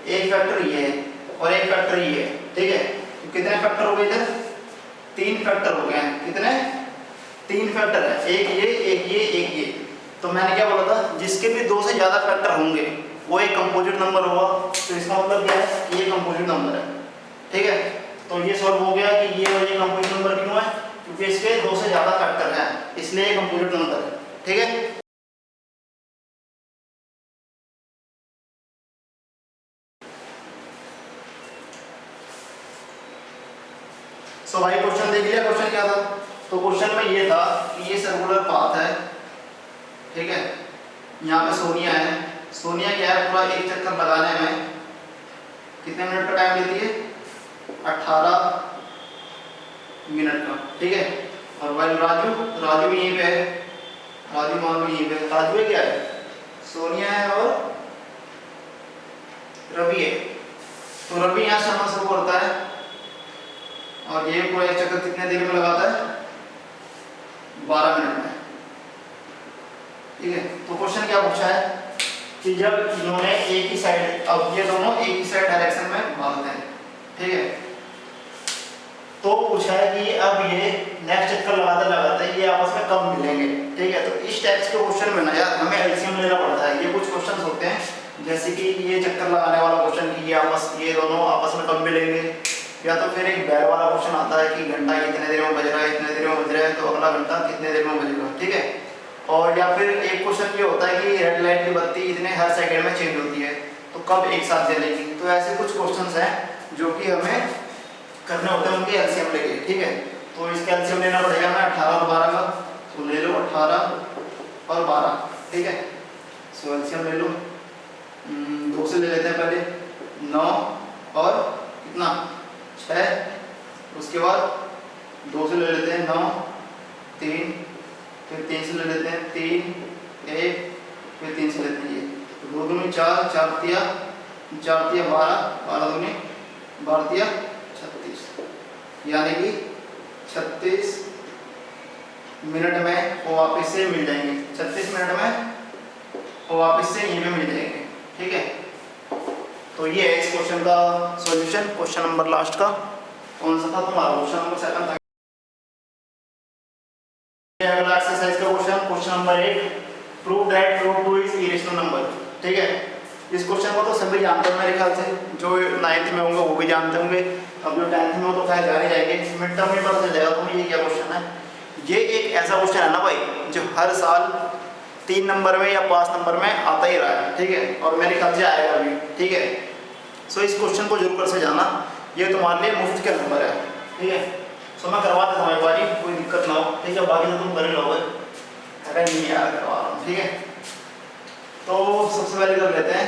एक फैक्टर ये है और एक फैक्टर ये है, ठीक है। तो कितने फैक्टर हो गए इधर, 3 फैक्टर हो गए हैं। कितने, 3 फैक्टर है, एक ये एक ये एक ये। तो मैंने क्या बोला था, जिसके भी 2 से ज्यादा फैक्टर होंगे वो एक कंपोजिट नंबर होगा। तो इसका मतलब क्या है कि ये कंपोजिट नंबर है, ठीक है। तो ये सॉल्व हो गया कि ये और ये कंपोजिट नंबर क्यों है, क्योंकि इसके 2 से ज्यादा फैक्टर हैं, इसलिए ये कंपोजिट नंबर है, ठीक है। सो भाई क्वेश्चन देख लिया, क्वेश्चन क्या था। तो क्वेश्चन में ये था कि ये सर्कुलर पाथ है, ठीक है। यहाँ पे सोनिया है, सोनिया क्या है, पूरा एक चक्कर लगाने में कितने मिनट का टाइम लेती है, 18 मिनट का, ठीक है। और भाई राजू, राजू भी यहीं पे है, राजू मान भी यहीं पे, राजू है क्या है, सोनिया है और रवि है। तो रवि यहाँ से चलना शुरू करता है और ये पूरा एक चक्कर कितने देर में लगाता है, 12 मिनट में, ठीक है। तो क्वेश्चन क्या पूछा है कि जब इन्होंने एक ही साइड, अब ये दोनों एक ही साइड डायरेक्शन में भागते हैं, ठीक है। तो पूछा है कि अब ये नेक्स्ट चक्कर लगाते लगाते ये आपस में कब मिलेंगे, ठीक है। तो इस टाइप्स के क्वेश्चन में ना यार हमें एलसीएम लेना पड़ता है। ये कुछ क्वेश्चन होते हैं जैसे कि ये चक्कर लगाने वाला क्वेश्चन कि ये दोनों आपस में कब मिलेंगे, या तो फिर एक बैल वाला क्वेश्चन आता है कि घंटा इतने देर में बज रहा है, इतने देर में बज रहा है, तो अगला घंटा कितने देर में बजेगा, ठीक है। और या फिर एक क्वेश्चन ये होता है कि रेड लाइट की बत्ती इतने हर सेकंड में चेंज होती है, तो कब एक साथ जलेगी। तो ऐसे कुछ क्वेश्चंस हैं जो कि हमें करने होते हैं, उनके एलसीएम लेके, ठीक है। तो इसका एलसीएम लेना पड़ेगा हमें 18 और 12 का। तो ले लो 18 और 12, ठीक है। सो एलसीएम ले लो, 2 से ले लेते हैं पहले, 9 और कितना 6, उसके बाद 2 से ले लेते हैं 9, 3, फिर 3 से ले लेते हैं 3, 1, फिर 3 से लेते हैं ये, तो 2 दूनी 4, 4 तिया 12, 12 दूनी 12 तिया 36, यानी कि 36 मिनट में वो वापस से मिल जाएंगे, 36 मिनट में वो वापस से यहीं पे मिल जाएंगे, ठीक है। तो ये है इस क्वेश्चन का सॉल्यूशन। क्वेश्चन नंबर लास्ट का कौन सा था तुम्हारा, क्वेश्चन नंबर 7 था। अगला एक्सरसाइज का question, question number 8, prove that root 2 is irrational number, ठीक है। इस क्वेश्चन को तो सभी जानते हैं मेरे ख्याल से, जो 9th में होंगे वो भी जानते होंगे, अब जो 10th में हो तो खैर जाने जाएंगे, मिड टर्म में पता चल जाएगा तुम्हें ये क्या क्वेश्चन है। ये एक ऐसा क्वेश्चन है ना भाई जो हर साल 3 नंबर में या 5 नंबर में आता ही रहा है, ठीक है, और मेरे ख्याल से आएगा भी, ठीक है। सो इस क्वेश्चन को जरूर कर से जाना, ये तुम्हारे लिए मुफ्त के नंबर है, ठीक है। सो मैं करवा देता हूँ एक बारी, कोई दिक्कत ना हो, ठीक है। बाकी तो तुम कर लोगे, अगर नहीं यार करवा रहा हूँ, ठीक है। तो सबसे पहले कर लेते हैं,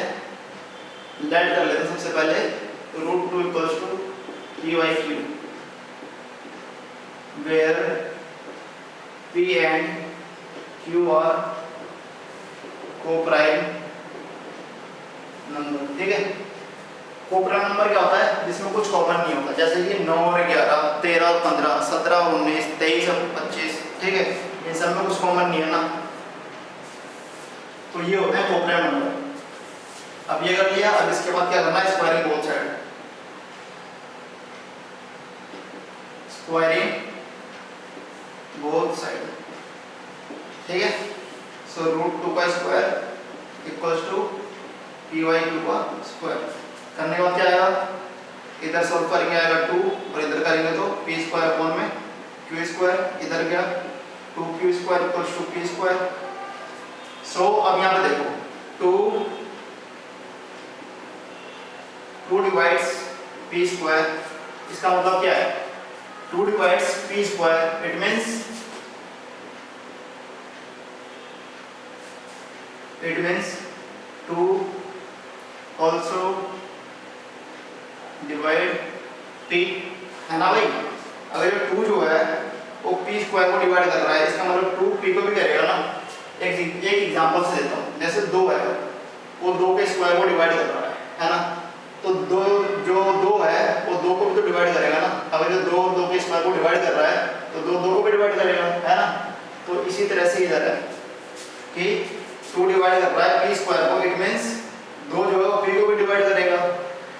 लेट कर लेते हैं सबसे पहले root 2 equals to p by q, where p and q are coprime number, ठीक है। को-प्राइम नंबर क्या होता है, जिसमें कुछ कॉमन नहीं होता, जैसे कि 9 और 11, 13 और 15, 17 और 19, 23 और 25, ठीक है। इन सब में कुछ कॉमन नहीं है ना, तो ये होते हैं को-प्राइम नंबर। अब ये कर लिया, अब इसके बाद क्या करना है, squaring both side, squaring both side, ठीक है। सो रूट 2 का square equals to p by q का स्क्वायर। करने के बाद क्या आएगा, इधर सॉल्व करेंगे आएगा 2 और इधर करेंगे तो पी स्क्वायर अपॉन में क्यू स्क्वायर, इधर गया 2q square equals to P square. So अब यहाँ पे देखो 2 डिवाइड्स पी स्क्वायर, इसका मतलब क्या है, 2 divides P square, it means it means 2 also divide p, है ना भाई। अगर ये 2 जो है वो p स्क्वायर को डिवाइड कर रहा है, इसका मतलब 2 p को भी करेगा ना। एक एग्जांपल से देता हूँ, जैसे 2 है वो 2 के स्क्वायर को डिवाइड कर रहा है ना, तो 2 है वो 2 को भी तो डिवाइड करेगा ना। अगर जो 2 के स्क्वायर को डिवाइड कर रहा है तो 2 को भी डिवाइड करेगा, है ना। तो इसी तरह से इधर है कि 2 डिवाइड कर रहा है पी स्क्वायर को, इट मीन्स 2 जो है वो पी को भी डिवाइड करेगा।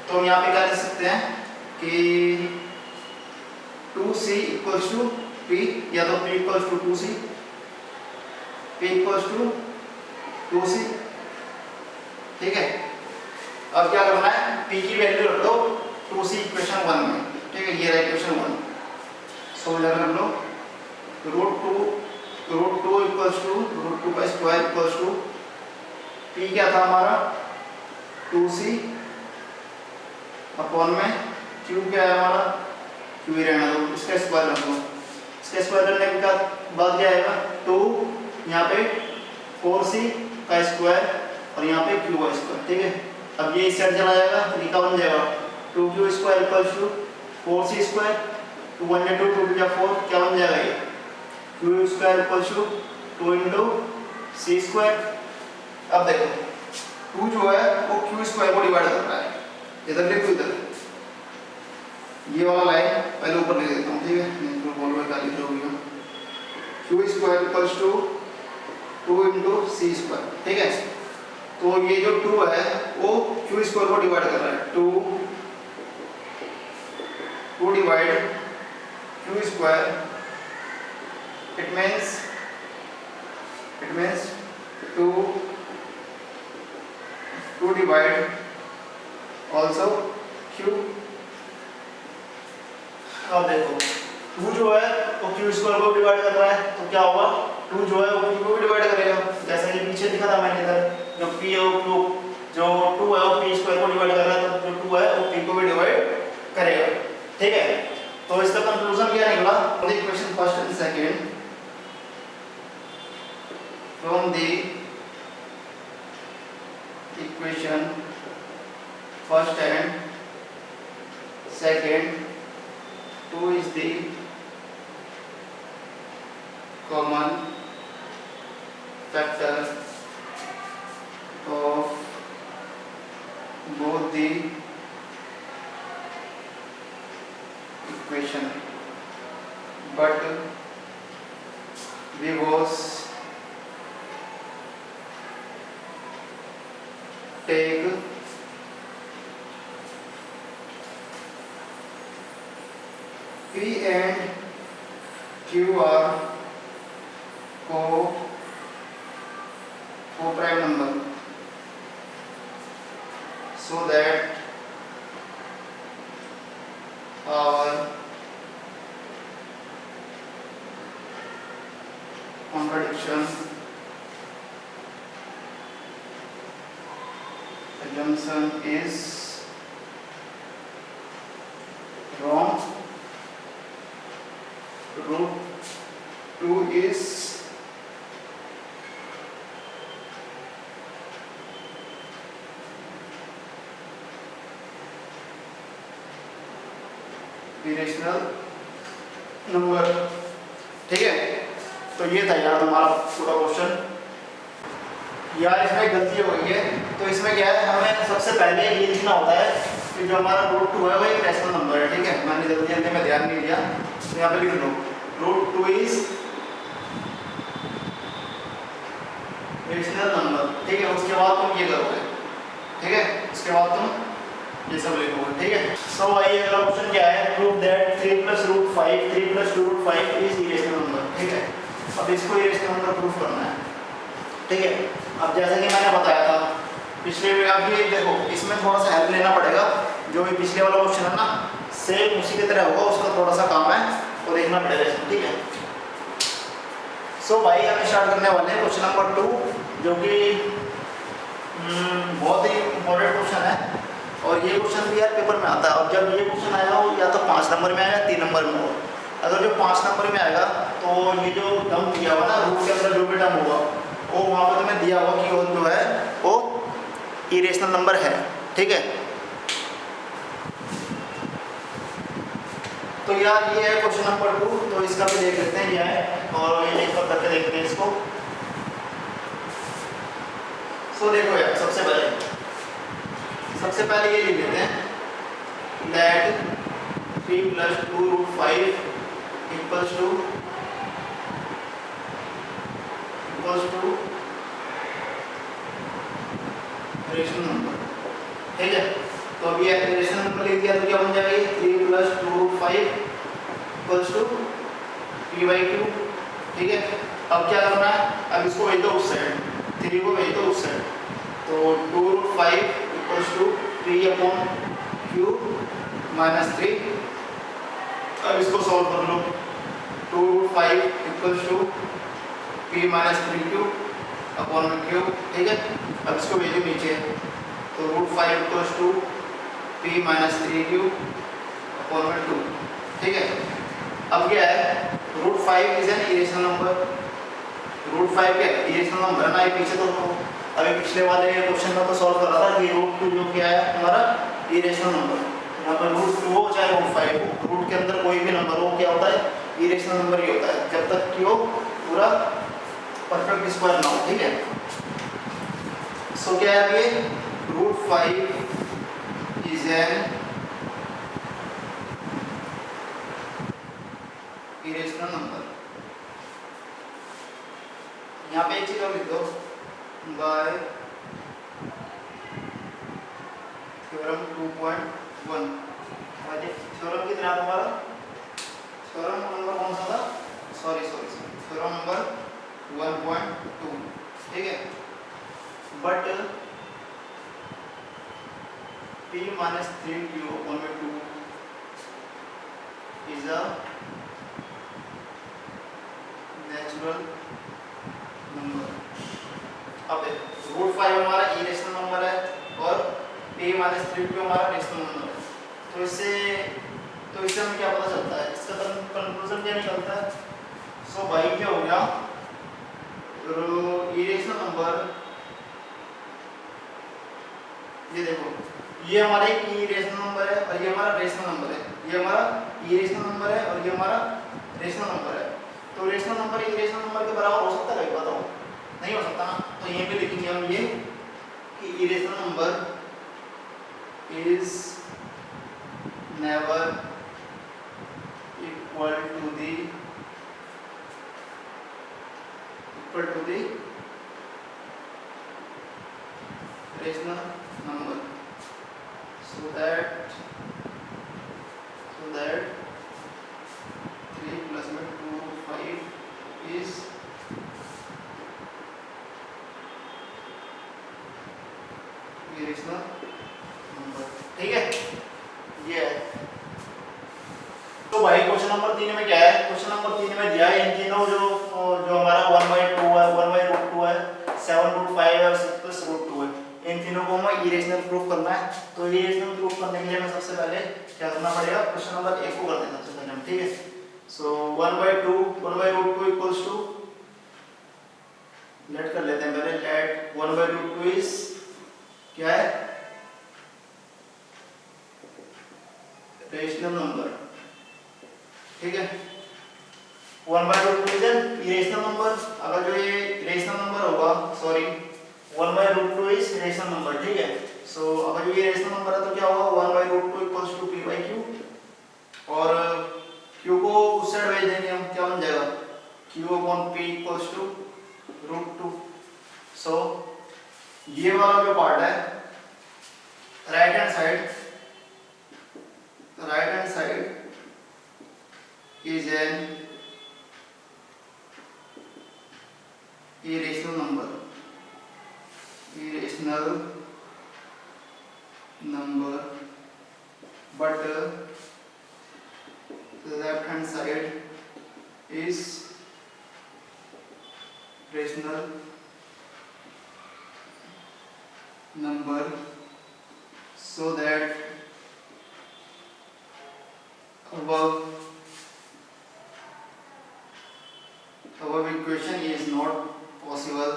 तो हम यहाँ पे क्या लिख सकते हैं कि 2c इक्वल्स टू पी, या तो p equals to 2c, p equals to 2c। ठीक है, अब क्या करना है, p की वैल्यू रख दो 2c इक्वेशन 1 में। ठीक है, ये रहा इक्वेशन 1। सो इधर रख लो root two equals to root 2 का स्क्वायर इक्वल्स टू p क्या था हमारा 2c अपॉन में q क्या है हमारा, q ही रहना दो, इसका स्क्वायर रख दो। इसका स्क्वायर करने के बाद क्या आएगा 2, यहाँ पे 4c का स्क्वायर और यहाँ पे q का स्क्वायर। ठीक है, अब ये इस साइड चला जाएगा तो ये क्या बन जाएगा 2q square equals to 4c square, 2 1 2 2 4 क्या बन जाएगा ये q square equals to 2 into c square. अब देखो 2 जो है वो q स्क्वायर को डिवाइड कर रहा है, इधर लिखो, इधर ये वाला लाइन पहले ऊपर लिख देता हूँ। ठीक है, नहीं तो बोल रहा है लिख होगा q square equals to 2 into c square. ठीक है, तो ये जो 2 है वो q स्क्वायर को डिवाइड कर रहा है, 2 divide q square, it means 2 divide also q। अब देखो 2 जो है वो q स्क्वायर को डिवाइड कर रहा है, तो क्या होगा 2 जो है वो q को भी डिवाइड करेगा, जैसा कि पीछे दिखा था मैंने इधर, जो p है वो q, जो 2 है वो p स्क्वायर को डिवाइड कर रहा है, तो जो 2 है वो p को भी डिवाइड करेगा। ठीक है, तो इसका कंक्लूजन क्या निकला, from the equation first and second, from the equation first and second 2 is the common factor of both the equation, but we was take P and Q are co-prime number, so that our contradiction assumption is wrong. Root 2 is irrational number। ठीक है, तो ये था यार हमारा पूरा question. यार इसमें गलती हो गई है, तो इसमें क्या है, हमें सबसे पहले ये लिखना होता है कि जो हमारा रूट 2 है वो एक रैशनल नंबर है। ठीक है, मैंने जल्दी में ध्यान नहीं दिया, तो यहाँ पे लिख लो रूट 2 इज रेशनल नंबर। ठीक है, उसके बाद तुम ये करोगे। ठीक है, उसके बाद तुम ये सब लिखोगे। ठीक है, सो भाई अगला क्वेश्चन क्या है, prove that 3 + √5 3 + 2√5 is irrational number. ठीक है, अब इसको इरेशनल नंबर प्रूफ करना है। ठीक है, अब जैसा कि मैंने बताया था पिछले में, अब ये देखो इसमें थोड़ा सा हेल्प लेना पड़ेगा, जो भी पिछले वाला क्वेश्चन है ना सेम उसी की तरह होगा, उसका थोड़ा सा काम है वो देखना पड़ेगा इसमें। ठीक है, सो भाई हम स्टार्ट करने वाले हैं क्वेश्चन नंबर 2, जो कि बहुत ही इम्पोर्टेंट क्वेश्चन है, और ये क्वेश्चन भी यार पेपर में आता है। और जब ये क्वेश्चन आएगा वो या तो 5 नंबर में आएगा 3 नंबर में होगा। अगर जो 5 नंबर में आएगा तो ये जो टर्म दिया हुआ ना रूट के अंदर जो भी टर्म होगा वो वहाँ पर तुम्हें दिया हुआ कि वो जो है वो इरेशनल नंबर है। ठीक है, तो यार ये है क्वेश्चन नंबर 2, तो इसका भी देख लेते हैं क्या है, और ये एक बार करके देखते हैं इसको। सो देखो यार सबसे पहले ये लिख लेते हैं that 3 + 2√5 equals to rational number, ठीक है। तो अभी रेशनल नंबर लिख दिया तो क्या बन जाएगा ये 3 + 2√5 = p/q, ठीक है। अब क्या करना है, अब इसको भेज दो उस साइड, 3 को भेज दो उस साइड, तो 2√5 = p/q - 3। अब इसको सॉल्व कर लो, 2√5 = p - 3q/q, ठीक है। अब इसको भेजो नीचे, तो √5 = p - 3q/2, ठीक है। अब क्या है, √5 इज एन इरेशनल नंबर, √5 क्या इरेशनल नंबर है ना, ये पीछे तो अभी पिछले वाले क्वेश्चन में तो सॉल्व कर रहा था कि √2 जो क्या है हमारा इरेशनल नंबर, यहाँ पर √2 हो चाहे √5 हो, रूट के अंदर कोई भी नंबर हो क्या होता है इरेशनल नंबर ही होता है, जब तक कि वो पूरा परफेक्ट स्क्वायर ना हो, ठीक है। सो क्या है ये √5 इज एन इरेशनल नंबर। यहाँ पे एक चीज और लिख दो, बाय थ्योरम 2.1। थ्योरम कितना तुम्हारा, थ्योरम नंबर कौन सा था, सॉरी थ्योरम नंबर 1.2, ठीक है। But p - 3q/2 is a natural number. अब देखो √5 हमारा इरेशनल नंबर है और p - 3q हमारा रेशनल नंबर है, तो इससे हमें क्या पता चलता है, इसका कंक्लूजन क्या निकलता है। सो भाई क्या हो गया, इरेशनल नंबर, ये देखो ये हमारा एक इरेशनल नंबर है और ये हमारा रेशनल नंबर है, ये हमारा इरेशनल नंबर है और ये हमारा रेशनल नंबर है। तो रेशनल नंबर इरेशनल नंबर के बराबर हो सकता है, बताओ नहीं हो सकता ना। तो यहीं पे लिखेंगे हम ये कि irrational number is never equal to the rational number, so that 3 + 2 5 is irrational number, ठीक है। ये है, तो भाई क्वेश्चन नंबर 3 में क्या है, क्वेश्चन नंबर 3 में दिया है इन तीनों जो हमारा 1/2 है, 1/√2 है, 7√5 है और 6+√2 है, इन तीनों को हमें इरेशनल प्रूफ करना है। तो इरेशनल प्रूफ करने के लिए हमें सबसे पहले क्या करना पड़ेगा, क्वेश्चन नंबर 1 को कर देना सबसे पहले हम, ठीक है। सो 1/2 = लेट कर लेते हैं पहले, लेट 1/2 इज क्या है, रेशनल नंबर, ठीक है। 1/2 इज एन इरेशनल नंबर, अगर जो ये रेशनल नंबर होगा, सॉरी 1/2 इज रेशनल नंबर, ठीक है। सो अगर ये रेशनल नंबर है तो क्या होगा, 1/2 = p/q, और q को उस साइड भेज देंगे हम, क्या बन जाएगा q/p = √2। सो ये वाला जो पार्ट है right hand side is an irrational number, but left hand side is rational number, so that above equation is not possible.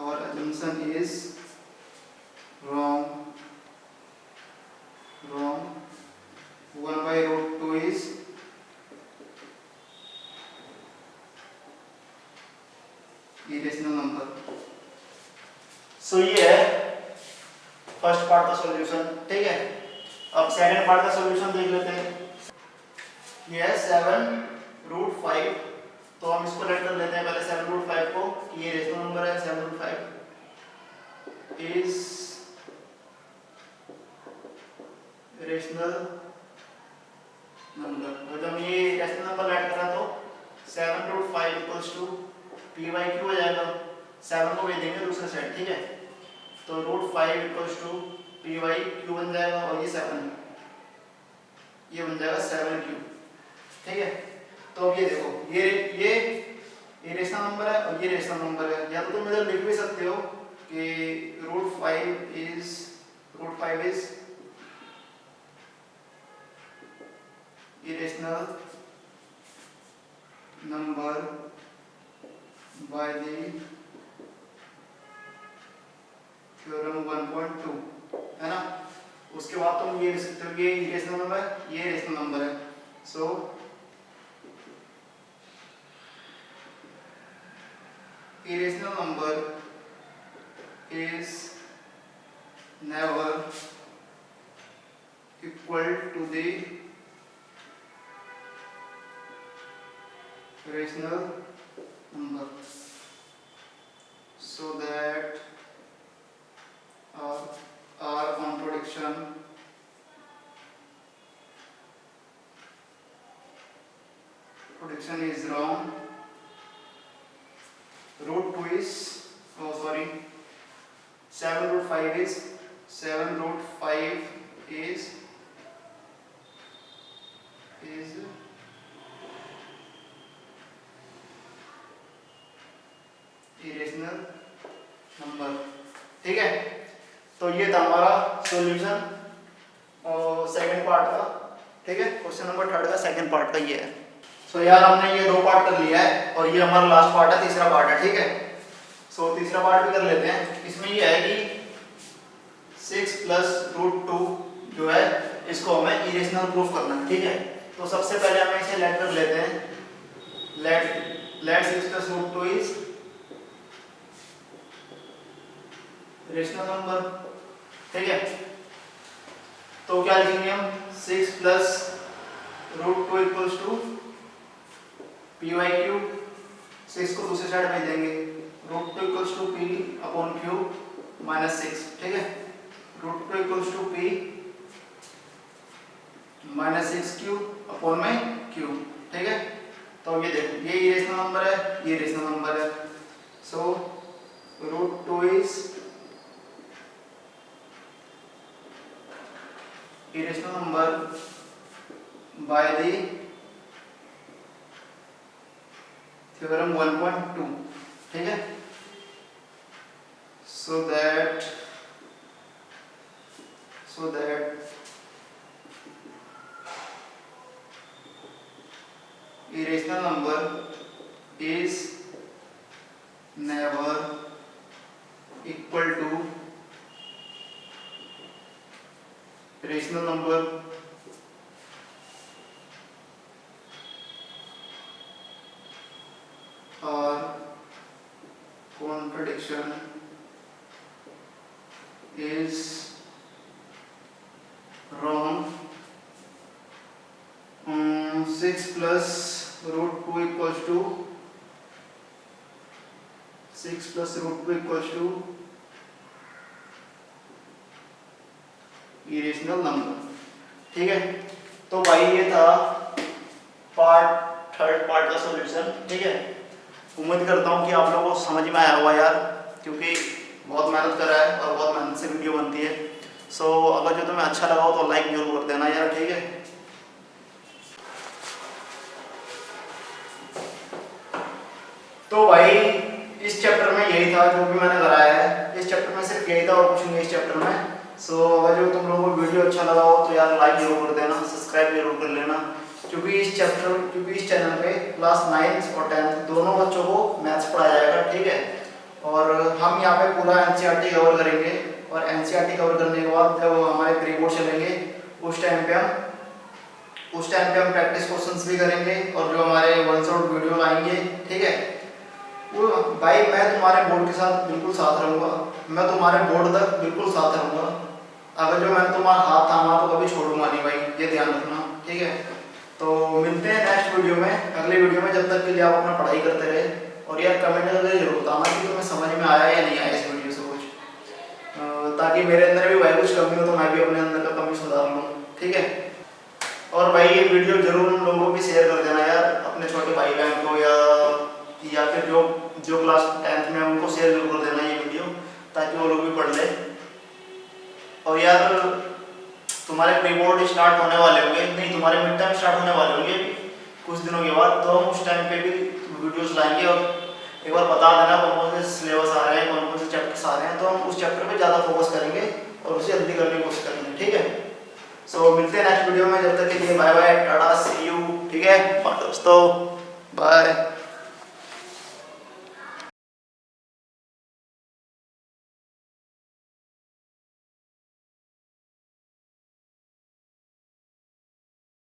Our assumption is wrong. 1/√2 is irrational number. So ये है first part का solution, ठीक है। अब second part का solution देख लेते हैं। ये है 7√5। तो हम इसको लेट कर लेते हैं पहले 7√5 को कि ये रेशनल नंबर है। 7√5 इज रेशनल नंबर। और जब ये रेशनल नंबर लेट करा तो 7√5 equals to p by q हो जाएगा। 7 को भेज देंगे दूसरे साइड, ठीक है। तो √5 equals to p by q बन जाएगा और ये 7 ये बन जाएगा 7 क्यू, ठीक है। तो अब ये देखो ये रेशनल नंबर है और ये रेशनल नंबर है। या तो तुम इधर लिख भी सकते हो कि √5 is irrational number by the theorem 1.2, है ना। उसके बाद तुम ये लिख सकते हो ये irrational नंबर ये रेशनल नंबर है। सो irrational number is never equal to the rational number, so that our contradiction is wrong. √2 is 7√5 is irrational number, ठीक है। तो ये था हमारा सॉल्यूशन और सेकंड पार्ट का, ठीक है। क्वेश्चन नंबर 3 का सेकंड पार्ट का ये है। सो यार हमने ये 2 पार्ट कर लिया है और ये हमारा लास्ट पार्ट है, तीसरा पार्ट है, ठीक है। सो तीसरा पार्ट भी कर लेते हैं। इसमें ये है कि 6 + √2 जो है इसको हमें इरेशनल प्रूफ करना है, ठीक है। तो सबसे पहले हमें इसे लेट कर लेते हैं। लेट 6 + √2 इज रेशनल नंबर, ठीक है। तो क्या लिखेंगे हम 6 + √2 equals to p by q. 6 को दूसरी साइड भेज देंगे। √2 equals to p upon q minus 6, ठीक है। √2 equals to p minus 6 q upon में क्यू, ठीक है। तो ये देखो ये इरेशनल नंबर है ये रेशनल नंबर है। सो √2 is irrational number by the theorem 1.2, ठीक है। so that irrational number is never equal to rational number or contradiction is wrong. 6 + √2 equals to irrational number, ठीक है। तो भाई ये था थर्ड पार्ट का सॉल्यूशन, ठीक है। उम्मीद करता हूँ कि आप लोगों को समझ में आया होगा यार, क्योंकि बहुत मेहनत करा है और बहुत मेहनत से वीडियो बनती है। सो अगर जो तुम्हें अच्छा लगा हो तो लाइक जरूर कर देना यार, ठीक है। तो भाई इस चैप्टर में यही था जो भी मैंने कराया है। इस चैप्टर में सिर्फ यही था और कुछ नहीं इस चैप्टर में। सो अगर जो तुम लोगों को वीडियो अच्छा लगा हो तो यार लाइक जरूर कर देना, सब्सक्राइब जरूर कर लेना, क्योंकि इस चैनल पे क्लास 9 और 10 दोनों बच्चों को मैथ्स पढ़ाया जाएगा, ठीक है। और हम यहाँ पे पूरा एनसीईआरटी कवर करेंगे और एनसीईआरटी कवर करने के बाद जब हमारे प्री बोर्ड चलेंगे उस टाइम पे हम प्रैक्टिस क्वेश्चंस भी करेंगे और जो हमारे वन शॉट वीडियो आएंगे, ठीक है। वो भाई मैं तुम्हारे बोर्ड के साथ बिल्कुल साथ रहूँगा, मैं तुम्हारे बोर्ड तक बिल्कुल साथ रहूँगा। अगर जो मैंने तुम्हारा हाथ थामा तो कभी छोड़ूंगा नहीं भाई, ये ध्यान रखना, ठीक है। तो मिलते हैं नेक्स्ट वीडियो में, अगले वीडियो में। जब तक के लिए आप अपना पढ़ाई करते रहे, और यार कमेंट करके जरूर बताना कि तुम्हें समझ में आया या नहीं आया इस वीडियो से कुछ, ताकि मेरे अंदर भी भाई कुछ कमी हो तो मैं भी अपने अंदर का कमी सुधार लूँ, ठीक है। और भाई ये वीडियो जरूर उन लोगों को भी शेयर कर देना यार, अपने छोटे भाई बहन को, या फिर जो जो क्लास 10th में उनको शेयर जरूर कर देना ये वीडियो, ताकि वो लोग भी पढ़ ले। और यार तुम्हारे प्री बोर्ड स्टार्ट होने वाले होंगे, नहीं तुम्हारे मिड टर्म स्टार्ट होने वाले होंगे कुछ दिनों के बाद, तो हम उस टाइम पे भी वीडियोस लाएंगे। और एक बार बता देना कौन कौन से सिलेबस आ रहे हैं, कौन कौन से चैप्टर्स आ रहे हैं, तो हम उस चैप्टर पे ज़्यादा फोकस करेंगे और उसे जल्दी करने की कोशिश करेंगे, ठीक है। सो मिलते हैं नेक्स्ट वीडियो में, जब तक के लिए bye bye, tata, see you, ठीक है दोस्तों, बाय।